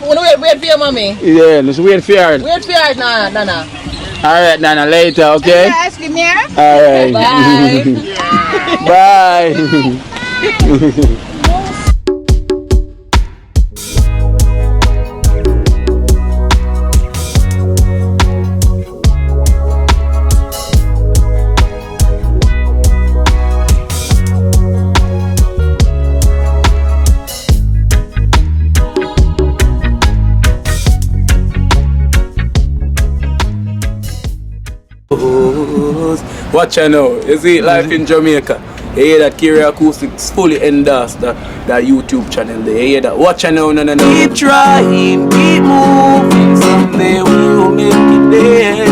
for your mommy.
Yeah, let's wait for her.
Wait for your Nana.
Alright, Nana, later, okay?
ice cream here.
Alright.
Bye.
Bye. Watch out now, you see life in Jamaica. You hear that Kiri Acoustics fully endorsed that YouTube channel there. You hear that? Watch out now, no. Keep trying, keep moving. Someday we will make it there.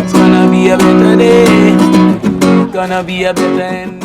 It's gonna be a better day. Gonna be a better end.